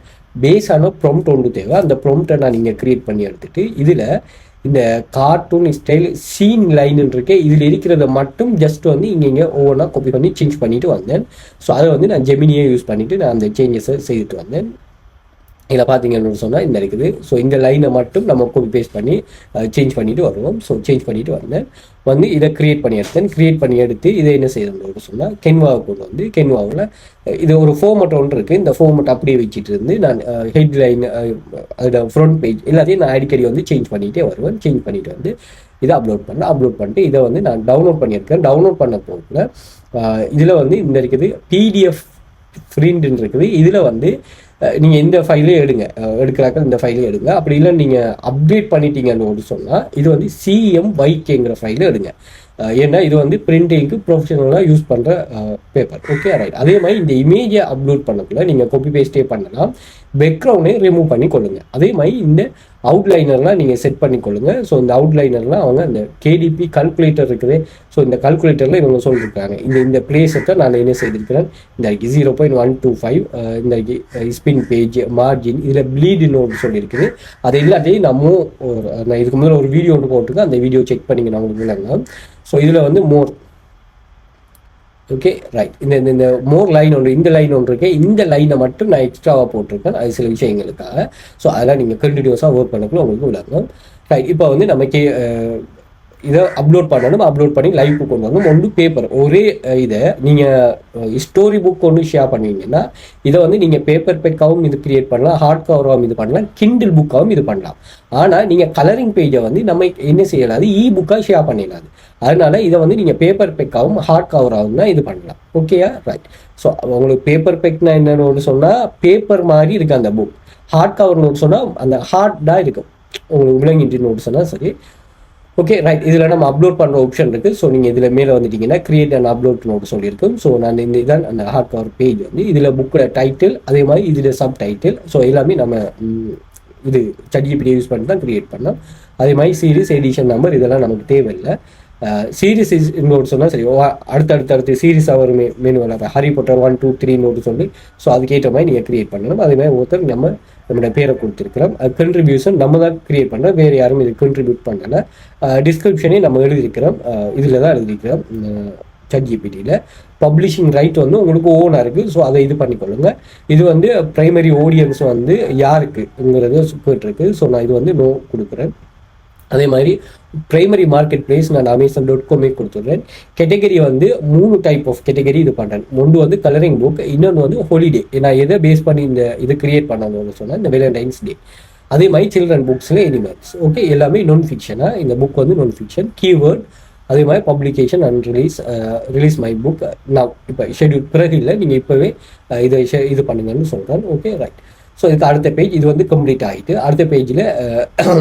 பேஸான ப்ராம்ப்ட் ஒன்று தேவை. அந்த ப்ராம்ப்டை நான் இங்கே கிரியேட் பண்ணி எடுத்துகிட்டு இதில் இந்த கார்ட்டூன் ஸ்டைல் சீன் லைன்னு இருக்கு, இதில் இருக்கிறத மட்டும் ஜஸ்ட் வந்து இங்கே ஒவ்வொன்றா காப்பி பண்ணி சேஞ்ச் பண்ணிட்டு வந்தேன். ஸோ அதை வந்து நான் ஜெமினியை யூஸ் பண்ணிவிட்டு நான் அந்த சேஞ்சஸை செய்துட்டு வந்தேன். இதில் பார்த்தீங்கன்னு சொன்னால் இந்த இருக்குது. ஸோ இந்த லைனை மட்டும் நம்ம காப்பி பேஸ்ட் பண்ணி சேஞ்ச் பண்ணிட்டு வருவோம். ஸோ சேஞ்ச் பண்ணிட்டு வந்தேன், வந்து இதை கிரியேட் பண்ணி எடுத்தேன். கிரியேட் பண்ணி எடுத்து இதை என்ன செய்யணும்னு சொன்னால் கென்வாவை கொண்டு வந்து கென்வாவில் இது ஒரு ஃபார்மட் ஒன்று இருக்குது. இந்த ஃபார்மட் அப்படியே வச்சுட்டு இருந்து நான் ஹெட்லைன், அதோட ஃப்ரண்ட் பேஜ் எல்லாத்தையும் நான் அடிக்கடி வந்து சேஞ்ச் பண்ணிகிட்டே வருவேன். சேஞ்ச் பண்ணிட்டு வந்து இதை அப்லோட் பண்ணிட்டு இதை வந்து நான் டவுன்லோட் பண்ணியிருக்கேன். டவுன்லோட் பண்ண போகல இதில் வந்து இந்த இருக்குது பிடிஎஃப் ஃப்ரீன்னு இருக்குது. இதில் வந்து நீங்கள் இந்த ஃபைலே எடுக்கிறாக்க இந்த ஃபைலே எடுங்க. அப்படி இல்லை நீங்கள் அப்டேட் பண்ணிட்டீங்கன்னு சொன்னால் இது வந்து CMYKங்கிற ஃபைலை எடுங்க. ஏன்னா இது வந்து பிரிண்டிங்க்கு ப்ரொஃபஷனலாக யூஸ் பண்ணுற பேப்பர். Okay right. அதே மாதிரி இந்த இமேஜை அப்லோட் பண்ணக்குள்ள நீங்கள் காப்பி பேஸ்டே பண்ணலாம், பேக்ரவுண்டே ரிமூவ் பண்ணி கொள்ளுங்க. அதே மாதிரி இந்த அவுட்லைனர்லாம் நீங்கள் செட் பண்ணி கொள்ளுங்க. ஸோ இந்த அவுட்லைனர்லாம் அவங்க அந்த KDP கல்குலேட்டர் இருக்குது. ஸோ இந்த கல்குலேட்டரில் இவங்க சொல்லியிருக்காங்க இந்த பிளேஸை நான் என்ன செய்திருக்கிறேன், இந்த 0.125 இந்த ஸ்பின் பேஜ் மார்ஜின் இதில் ப்ளீடுன்னு ஒன்று சொல்லியிருக்குது. அது எல்லாத்தையும் நான் இதுக்கு முதல்ல ஒரு வீடியோ ஒன்று போட்டுருக்கேன், அந்த வீடியோ செக் பண்ணிங்க நான் உங்களுக்கு இல்லைங்க. ஸோ இதில் வந்து மோர் ஓகே ரைட், இந்த மோர் லைன் ஒன்று, இந்த லைன் ஒன்று இருக்கு, இந்த லைனை மட்டும் நான் எக்ஸ்ட்ராவாக போட்டிருக்கேன் அது சில விஷயங்களுக்காக. ஸோ அதெல்லாம் நீங்கள் கண்டினியூஸாக ஒர்க் பண்ணக்குள்ள உங்களுக்கு விளங்கும். ரைட், இப்போ வந்து நமக்கு இதை அப்லோட் பண்ணணும். அப்லோட் பண்ணி லைவ்க்கு கொண்டு வரணும். ஒன்று பேப்பர், ஒரே இதை நீங்கள் ஸ்டோரி புக் ஒன்று ஷேர் பண்ணுவீங்கன்னா இதை வந்து நீங்கள் பேப்பர் பேக்காகவும் இது கிரியேட் பண்ணலாம், ஹார்ட் கவராகவும் இது பண்ணலாம், கிண்டில் புக்காகவும் இது பண்ணலாம். ஆனால் நீங்கள் கலரிங் பேஜை வந்து நம்ம என்ன செய்யலாது, புக்காக ஷேர் பண்ணிடலாது. அதனால இதை வந்து நீங்கள் பேப்பர் பேக்காகவும் ஹார்ட் கவராகவும் தான் இது பண்ணலாம். ஓகேயா ரைட். ஸோ உங்களுக்கு பேப்பர் பேக்னா என்னன்னு சொன்னால் பேப்பர் மாதிரி இருக்குது அந்த புக். ஹார்ட் கவர்னு சொன்னால் அந்த ஹார்டாக இருக்கும், உங்களுக்கு விளங்கிட்டு சொன்னால் சரி. ஓகே ரைட், இதில் நம்ம அப்லோட் பண்ணுற ஆப்ஷன் இருக்குது. ஸோ நீங்கள் இதில் மேலே வந்துட்டிங்கன்னா கிரியேட் அண்ட் அப்லோட் நோட் சொல்லியிருக்கும். ஸோ நான் இந்த இதான் அந்த ஹார்ட் கவர் பேஜ் வந்து இதில் புக்கோட டைட்டில், அதே மாதிரி இதில் சப் டைட்டில். ஸோ எல்லாமே நம்ம இது ChatGPT யூஸ் பண்ணி தான் கிரியேட் பண்ணோம். அதே மாதிரி சீரிஸ், எடிஷன் நம்பர் இதெல்லாம் நமக்கு தேவையில்லை. சீரிஸ் நோட் சொன்னால் சரி, அடுத்தடுத்து சீரிஸாக ஒரு மெனுவில் ஹரி பாட்டர் 1 2 3 நோட்டு சொல்லி ஸோ அதுக்கேற்ற மாதிரி நீங்கள் கிரியேட் பண்ணணும். அதே மாதிரி ஒருத்தர் நம்மளோட பேரை கொடுத்துருக்கிறோம். கண்ட்ரிபியூஷன் நம்ம தான் கிரியேட் பண்ணுறோம், வேறு யாரும் இது கண்ட்ரிபியூட் பண்ணலை. டிஸ்கிரிப்ஷனே நம்ம எழுதியிருக்கிறோம், இதில் தான் எழுதியிருக்கிறோம். ChatGPT-ல. பப்ளிஷிங் ரைட் வந்து உங்களுக்கு ஓனாக இருக்குது. ஸோ அதை இது பண்ணிக்கொள்ளுங்க. இது வந்து ப்ரைமரி ஆடியன்ஸ் வந்து யாருக்குங்கிறத கேட்டிருக்கு. ஸோ நான் இது வந்து நோ கொடுக்குறேன். அதே மாதிரி ப்ரைமரி மார்க்கெட் பிளேஸ் நான் Amazon.com கொடுத்துட்றேன். கேட்டகரி வந்து 3 டைப் ஆஃப் கேட்டகரி இது பண்ணுறேன். ஒன்று வந்து கலரிங் புக், இன்னொன்று வந்து ஹாலிடே. நான் எதை பேஸ் பண்ணி இந்த இது கிரியேட் பண்ணணும்னு சொன்னால் இந்த வேலண்டைன்ஸ் டே. அதே மாதிரி சில்ட்ரன் புக்ஸில் எனிமல்ஸ். ஓகே, எல்லாமே நான் ஃபிக்ஷனாக. இந்த புக் வந்து நான் ஃபிக்ஷன். கீவேர்ட் அதே மாதிரி publication and release my book. நான் இப்போ ஷெட்யூல் பிறகு இல்லை, நீங்கள் இப்போவே இதை இது பண்ணுங்கன்னு சொல்கிறேன். Okay, right. ஸோ இதுக்கு அடுத்த பேஜ் இது வந்து கம்ப்ளீட் ஆகிட்டு அடுத்த பேஜில்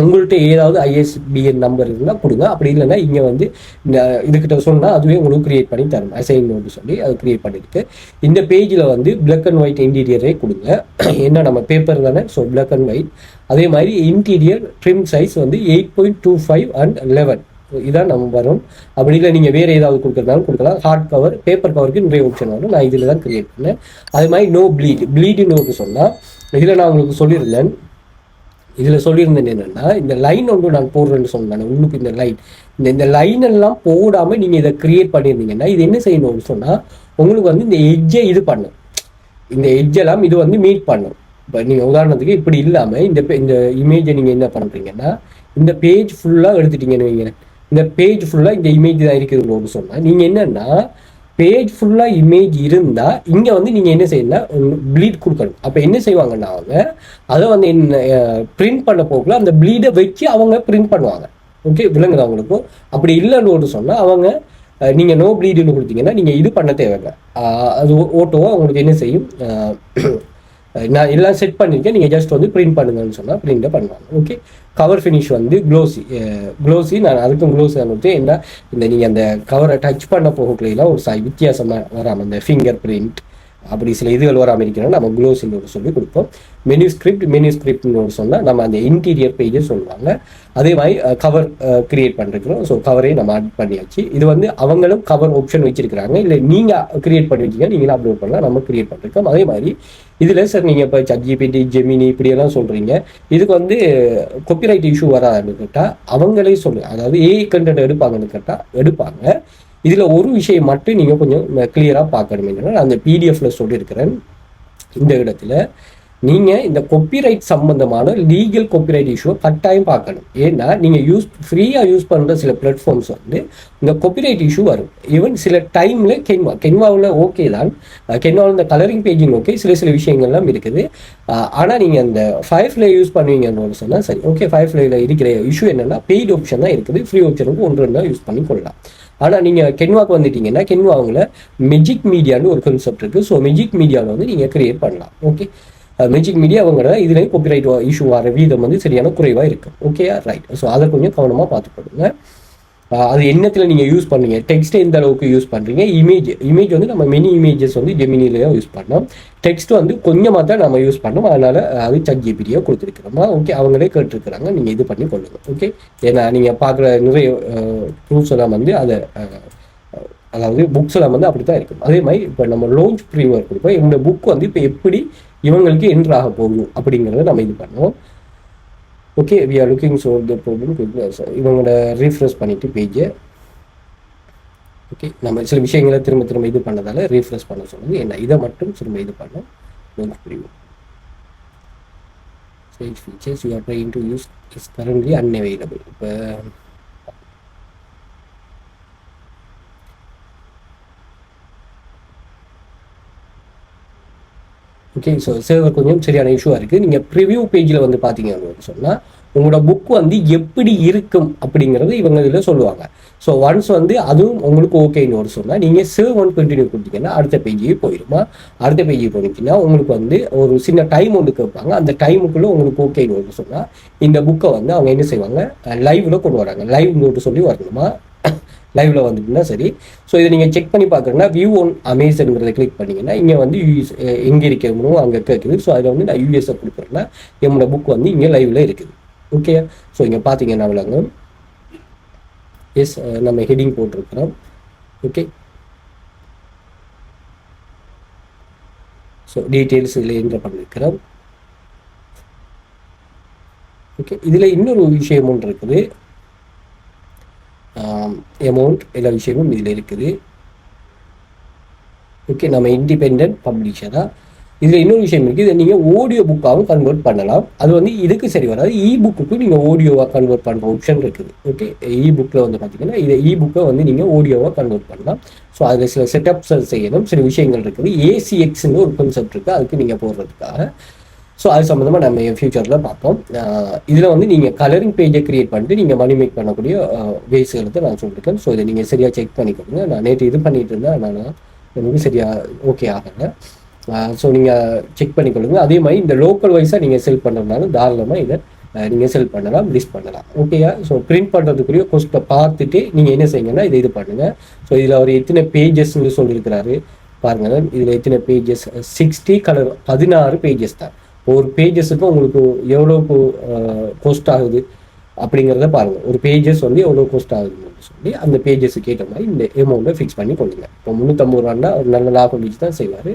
உங்கள்கிட்ட ஏதாவது ISBN நம்பர் இருந்தால் கொடுங்க. அப்படி இல்லைன்னா இங்கே வந்து இந்த இதுக்கிட்ட சொன்னால் அதுவே உங்களுக்கு க்ரியேட் பண்ணி தரும். அசைன் நோட்டு சொல்லி அது க்ரியேட் பண்ணியிருக்கு. இந்த பேஜில் வந்து பிளாக் அண்ட் ஒயிட் இன்டீரியரே கொடுங்க. என்ன நம்ம பேப்பர் தானே, ஸோ பிளாக் அண்ட் ஒயிட். அதே மாதிரி இன்டீரியர் ட்ரிம் சைஸ் வந்து 8.25 and 11 இதான் நம்ம வரும். அப்படி இல்லை நீங்கள் வேறு ஏதாவது கொடுக்குறதாலும் கொடுக்கலாம். ஹார்ட் கவர், பேப்பர் கவருக்கு நிறைய ஆப்ஷன் வரும். நான் இதில் தான் கிரியேட் பண்ணேன். அது மாதிரி நோ ப்ளீடுன்னு சொன்னால் இதில் நான் உங்களுக்கு சொல்லியிருந்தேன் என்னென்னா இந்த லைன் ஒன்று நான் போடுறேன்னு சொன்னேன். உங்களுக்கு இந்த லைன் இந்த லைன் எல்லாம் போடாமல் நீங்கள் இதை கிரியேட் பண்ணியிருந்தீங்கன்னா இது என்ன செய்யணும்னு சொன்னால் உங்களுக்கு வந்து இந்த எட்ஜை இது பண்ணும். இந்த எட்ஜெல்லாம் இது வந்து மீட் பண்ணும். இப்போ நீங்கள் உதாரணத்துக்கு இப்படி இல்லாமல் இந்த இமேஜை நீங்கள் என்ன பண்ணுறீங்கன்னா இந்த பேஜ் ஃபுல்லாக எடுத்துட்டீங்கன்னு வைங்க. இந்த பேஜ் ஃபுல்லாக இந்த இமேஜ் தான் இருக்குதுன்னு சொன்னால் நீங்கள் என்னென்னா பேஜ் ஃபுல்லாக இமேஜ் இருந்தால் இங்கே வந்து நீங்கள் என்ன செய்யணும்னா ப்ளீட் கொடுக்கணும். அப்போ என்ன செய்வாங்கன்னா அவங்க அதை வந்து என்ன பிரிண்ட் பண்ண போகல அந்த ப்ளீடை வச்சு அவங்க பிரிண்ட் பண்ணுவாங்க. ஓகே, விளங்குது அவங்களுக்கும். அப்படி இல்லைன்னு சொன்னால் அவங்க நீங்கள் நோ ப்ளீடுன்னு கொடுத்தீங்கன்னா நீங்கள் இது பண்ண தேவையில்லை. அது ஓட்டோவாக அவங்களுக்கு என்ன செய்யும், நான் எல்லாம் செட் பண்ணியிருக்கேன், நீங்கள் ஜஸ்ட் வந்து பிரிண்ட் பண்ணுங்கன்னு சொன்னால் பிரிண்ட்டை பண்ணுவாங்க. ஓகே, கவர் ஃபினிஷ் வந்து க்ளோஸி நான் அதுக்கும் க்ளோஸ் கொடுத்து என்ன இந்த நீங்கள் அந்த கவரை டச் பண்ண போகலாம் ஒரு வித்தியாசமாக வராமல் இந்த ஃபிங்கர் பிரிண்ட் அப்படி சில இதுகள் வராமல் இருக்கிறோம் நம்ம க்ளோஸின்னு ஒரு சொல்லி கொடுப்போம். மெனு ஸ்கிரிப்ட்னு ஒரு சொன்னால் நம்ம அந்த இன்டீரியர் பேஜை சொல்லுவாங்க. அதே மாதிரி கவர் கிரியேட் பண்ணிருக்கிறோம். ஸோ கவரையும் நம்ம ஆட் பண்ணியாச்சு. இது வந்து அவங்களும் கவர் ஆப்ஷன் வச்சிருக்கிறாங்க. இல்லை நீங்கள் கிரியேட் பண்ணி வச்சிங்க நீங்களும் அப்லோட் பண்ணலாம், நம்ம கிரியேட் பண்ணிருக்கோம். அதே மாதிரி இதில் சார் நீங்கள் இப்போ ChatGPT, ஜெமினி இப்படியெல்லாம் சொல்கிறீங்க, இதுக்கு வந்து காப்பிரைட் இஷ்யூ வராதுன்னு கேட்டால் அவங்களே சொல்லுங்கள். அதாவது ஏஐ கண்டென்ட் எடுப்பாங்கன்னு கேட்டால் எடுப்பாங்க. இதில் ஒரு விஷயம் மட்டும் நீங்கள் கொஞ்சம் கிளியராக பார்க்கணும். என்னன்னா அந்த PDF-ல சொல்லியிருக்கிறேன். இந்த இடத்துல நீங்கள் இந்த காப்பிரைட் சம்பந்தமான லீகல் காப்பிரைட் இஷ்யூவை கட்டாயம் பார்க்கணும். ஏன்னா நீங்கள் ஃப்ரீயாக யூஸ் பண்ணுற சில பிளாட்ஃபார்ம்ஸ் வந்து இந்த காப்பிரைட் இஷ்யூ வரும். ஈவன் சில டைமில் கென்வாவில் ஓகே தான், கென்வாவில் இந்த கலரிங் பேஜிங் ஓகே, சில விஷயங்கள்லாம் இருக்குது. ஆனால் நீங்கள் அந்த Firefly யூஸ் பண்ணுவீங்கன்னு சொன்னால் சரி. ஓகே, Fireflyல இருக்கிற இஷ்யூ என்னென்னா பெய்டு ஆப்ஷன் தான் இருக்குது, ஃப்ரீ ஆப்ஷனுக்கு ஒன்று தான் யூஸ் பண்ணி கொள்ளலாம். ஆனால் நீங்கள் கென்வாக்கு வந்துட்டீங்கன்னா கென்வாவில் மெஜிக் மீடியான்னு ஒரு கான்செப்ட் இருக்குது. ஸோ மெஜிக் மீடியாவில் வந்து நீங்கள் கிரியேட் பண்ணலாம். ஓகே, மெஜிக் மீடியா அவங்க இதுலேயும் காப்பிரைட் இஷ்யூ வர வீதம் வந்து சரியான குறைவாக இருக்குது. ஓகேயா, ரைட். ஸோ அதை கொஞ்சம் கவனமாக பார்த்துக்கொள்ளுங்க. அது என்னத்தில் நீங்கள் யூஸ் பண்ணுங்க, டெக்ஸ்ட்டை எந்த அளவுக்கு யூஸ் பண்ணுறீங்க. இமேஜ் வந்து நம்ம மெனி இமேஜஸ் வந்து ஜெமினிலேயே யூஸ் பண்ணோம். டெக்ஸ்ட் வந்து கொஞ்சமாக தான் நம்ம யூஸ் பண்ணோம். அதனால் அது ChatGPT-யை கொடுத்துருக்குறோமா. ஓகே, அவங்களே கேட்டுருக்குறாங்க, நீங்கள் இது பண்ணி கொள்ளுங்க. ஓகே, ஏன்னா நீங்கள் பார்க்குற நிறைய ப்ரூஃப்ஸ் எல்லாம் வந்து அதாவது புக்ஸ் எல்லாம் வந்து அப்படி தான் இருக்கும். அதே மாதிரி இப்போ நம்ம லான்ச் ப்ரீவியூவர் கொடுப்போம். இந்த புக் வந்து இப்போ எப்படி இவங்களுக்கு என்ட்ரு ஆக போகும் அப்படிங்கிறத நம்ம இது பண்ணுவோம். Okay, we are looking so the problem. இவங்களோட ரீஃப்ரெஷ் பண்ணிவிட்டு பேஜை ஓகே, நம்ம சில விஷயங்களை திரும்ப இது பண்ணதால ரீஃப்ரெஷ் பண்ண சொல்லுங்க. என்ன இதை மட்டும் திரும்ப இது பண்ணோம். Launch preview change features you are trying to use is currently unavailable. இப்போ ஓகே, ஸோ சர்வர் கொஞ்சம் சரியான இஷ்யூவாக இருக்குது. நீங்கள் ப்ரிவியூ பேஜில் வந்து பார்த்தீங்கன்னு சொன்னால் உங்களோட புக் வந்து எப்படி இருக்கும் அப்படிங்கிறது இவங்க இதில் சொல்லுவாங்க. ஸோ ஒன்ஸ் வந்து அதுவும் உங்களுக்கு ஓகேன்னு சொன்னால் நீங்கள் சேவ் ஒன் கண்டினியூ கொடுத்தீங்கன்னா அடுத்த பேஜுக்கு போயிடுமா. அடுத்த பேஜுக்கு போனீங்கன்னா உங்களுக்கு வந்து ஒரு சின்ன டைம் ஒன்று கேட்பாங்க. அந்த டைமுக்குள்ளே உங்களுக்கு ஓகேன்னு சொன்னால் இந்த புக்கை வந்து அவங்க என்ன செய்வாங்க, லைவில் கொண்டு வராங்க. லைவ் நோட்டு சொல்லி வரணுமா, லைவ்ல வந்துட்டுனா சரி. ஸோ இதை நீங்கள் செக் பண்ணி பார்க்குறீங்கன்னா வியூ ஒன் அமேசான்ங்கிறத கிளிக் பண்ணிங்கன்னா இங்கே வந்து எங்கே இருக்கணும் அங்கே கேட்குது. ஸோ அதில் வந்து நான் யூஎஸ்ஐ கொடுக்குறேன்னா என்னோட புக் வந்து இங்கே லைவ்ல இருக்குது. ஓகே, ஸோ இங்கே பார்த்தீங்கன்னா விளங்க எஸ் நம்ம ஹெட்டிங் போட்டிருக்கிறோம். ஓகே, ஸோ டீட்டெயில்ஸ் இதில் என்டர் பண்ணியிருக்கிறோம். ஓகே, இதில் இன்னொரு விஷயம் ஒன்று இருக்குது, அமௌண்ட் எல்லா விஷயமும் இதில் இருக்குது. ஓகே, நம்ம இண்டிபெண்டன்ட் பப்ளிஷராக. இதில் இன்னொரு விஷயம் இருக்குது, இதை நீங்கள் ஆடியோ புக்காகவும் கன்வெர்ட் பண்ணலாம். அது வந்து இதுக்கு சரி வராது, புக்குக்கு நீங்கள் ஆடியோவாக கன்வெர்ட் பண்ணுற ஆப்ஷன் இருக்குது. ஓகே, புக்கில் வந்து பார்த்தீங்கன்னா இதை புக்கை வந்து நீங்கள் ஆடியோவாக கன்வெர்ட் பண்ணலாம். ஸோ அதில் சில செட்டப்ஸ் செய்யணும், சில விஷயங்கள் இருக்குது. ACXன்னு ஒரு கான்செப்ட் இருக்குது, அதுக்கு நீங்கள் போடுறதுக்காக. ஸோ அது சம்மந்தமாக நம்ம ஃபியூச்சரில் பார்ப்போம். இதில் வந்து நீங்கள் கலரிங் பேஜை க்ரியேட் பண்ணிட்டு நீங்கள் மணி மேக் பண்ணக்கூடிய வேஸ் எடுத்து நான் சொல்லியிருக்கேன். ஸோ இதை நீங்கள் சரியாக செக் பண்ணிக்கோங்க. நான் நேற்று இது பண்ணிட்டு இருந்தேன், ஆனால் எனக்கு சரியாக ஓகே ஆகலை. ஸோ நீங்கள் செக் பண்ணிக்கொள்ளுங்க. அதே மாதிரி இந்த லோக்கல் வைஸாக நீங்கள் செல் பண்ணுறதுனாலும் தாராளமாக இதை நீங்கள் செல் பண்ணலாம், லிஸ்ட் பண்ணலாம். ஓகேயா? ஸோ பிரிண்ட் பண்ணுறதுக்குரிய கொஸ்ட்டை பார்த்துட்டு நீங்கள் என்ன செய்யுங்கன்னா இது பண்ணுங்கள். ஸோ இதில் அவர் எத்தனை பேஜஸ்ன்னு சொல்லியிருக்கிறாரு பாருங்கள். இதில் எத்தனை பேஜஸ், 60 கலர் 16 பேஜஸ் தான். ஒரு பேஜஸுக்கு உங்களுக்கு எவ்வளோக்கு கோஸ்ட் ஆகுது அப்படிங்கிறத பாருங்கள். ஒரு பேஜஸ் வந்து எவ்வளோ கோஸ்ட் ஆகுதுன்னு சொல்லி அந்த பேஜஸுக்கு ஏற்ற மாதிரி இந்த அமௌண்ட்டை ஃபிக்ஸ் பண்ணி கொள்ளுங்க. இப்போ 350 ரூபான்னா ஒரு நல்ல லாபம் வச்சு தான் செய்வார்.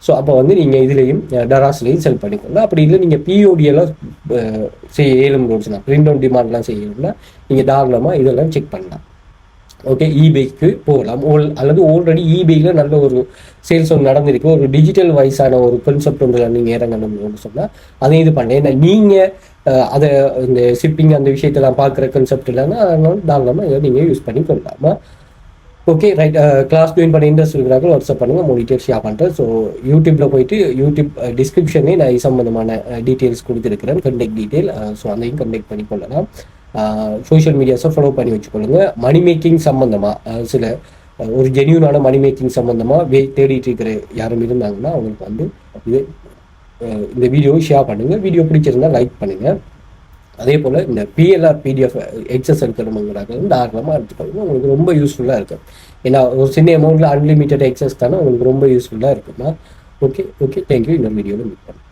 ஸோ அப்போ வந்து நீங்கள் இதுலேயும் டராஸ்லேயும் செல் பண்ணிக்கொள்ளலாம். அப்படி இல்லை நீங்கள் பிஓடியெல்லாம் செய்ய ஏழும் ரோட்ஸ்னா பிரிண்ட் ஆன் டிமாண்ட்லாம் செய்யணும்னா நீங்கள் தாராளமாக இதெல்லாம் செக் பண்ணலாம். ஓகே, ஈபேக்கு போகலாம். அல்லது ஆல்ரெடி ஈபேயில் நல்ல ஒரு சேல்ஸ் ஒன்று நடந்திருக்கு, ஒரு டிஜிட்டல் வைஸான ஒரு கான்செப்ட் ஒன்று நீங்கள் இறங்கணும்னு சொன்னால் அதையும் இது பண்ணேன். ஏன்னா நீங்கள் அதை இந்த ஷிப்பிங் அந்த விஷயத்தெல்லாம் பார்க்குற கான்செப்ட் இல்லைன்னா அதனால தாராளமாக இதை நீங்கள் யூஸ் பண்ணி கொள்ளலாமா. Okay right. கிளாஸ் ஜாயின் பண்ண இன்ட்ரெஸ்ட் இருக்கிறாங்க, வாட்ஸ்அப் பண்ணுங்கள், உங்கள் டீட்டெயில்ஸ் ஷேர் பண்ணுறேன். ஸோ யூடியூப்பில் போயிட்டு யூடியூப் டிஸ்கிரிப்ஷனே நான் இது சம்மந்தமான டீட்டெயில்ஸ் கொடுத்துருக்கிறேன், கண்டெக்ட் டீட்டெயில். ஸோ அதையும் கண்டெக்ட் பண்ணி கொள்ளலாம். சோஷியல் மீடியாஸை ஃபாலோ பண்ணி வச்சுக்கொள்ளுங்க. மணி மேக்கிங் சம்மந்தமாக சில ஒரு ஜென்யூனான மணி மேக்கிங் சம்மந்தமாக தேடிட்டு இருக்கிற யாரும் இருந்தாங்கன்னா அவங்களுக்கு வந்து இது இந்த வீடியோவை ஷேர் பண்ணுங்கள். வீடியோ பிடிச்சிருந்தால் லைக் பண்ணுங்கள். அதே போல் இந்த பிஎல்ஆர் பிடிஎஃப் எக்ஸஸ் எடுக்கிறவங்கிறாங்க தாராளமாக எடுத்துக்கொள்ளுங்க, உங்களுக்கு ரொம்ப யூஸ்ஃபுல்லாக இருக்கும். ஏன்னா ஒரு சின்ன அமௌண்ட்டில் அன்லிமிட்டட் எக்ஸஸ் தானே உங்களுக்கு ரொம்ப யூஸ்ஃபுல்லாக இருக்குமா. Okay, thank you. இன்னொரு வீடியோவில் மீட் பண்ணுறேன்.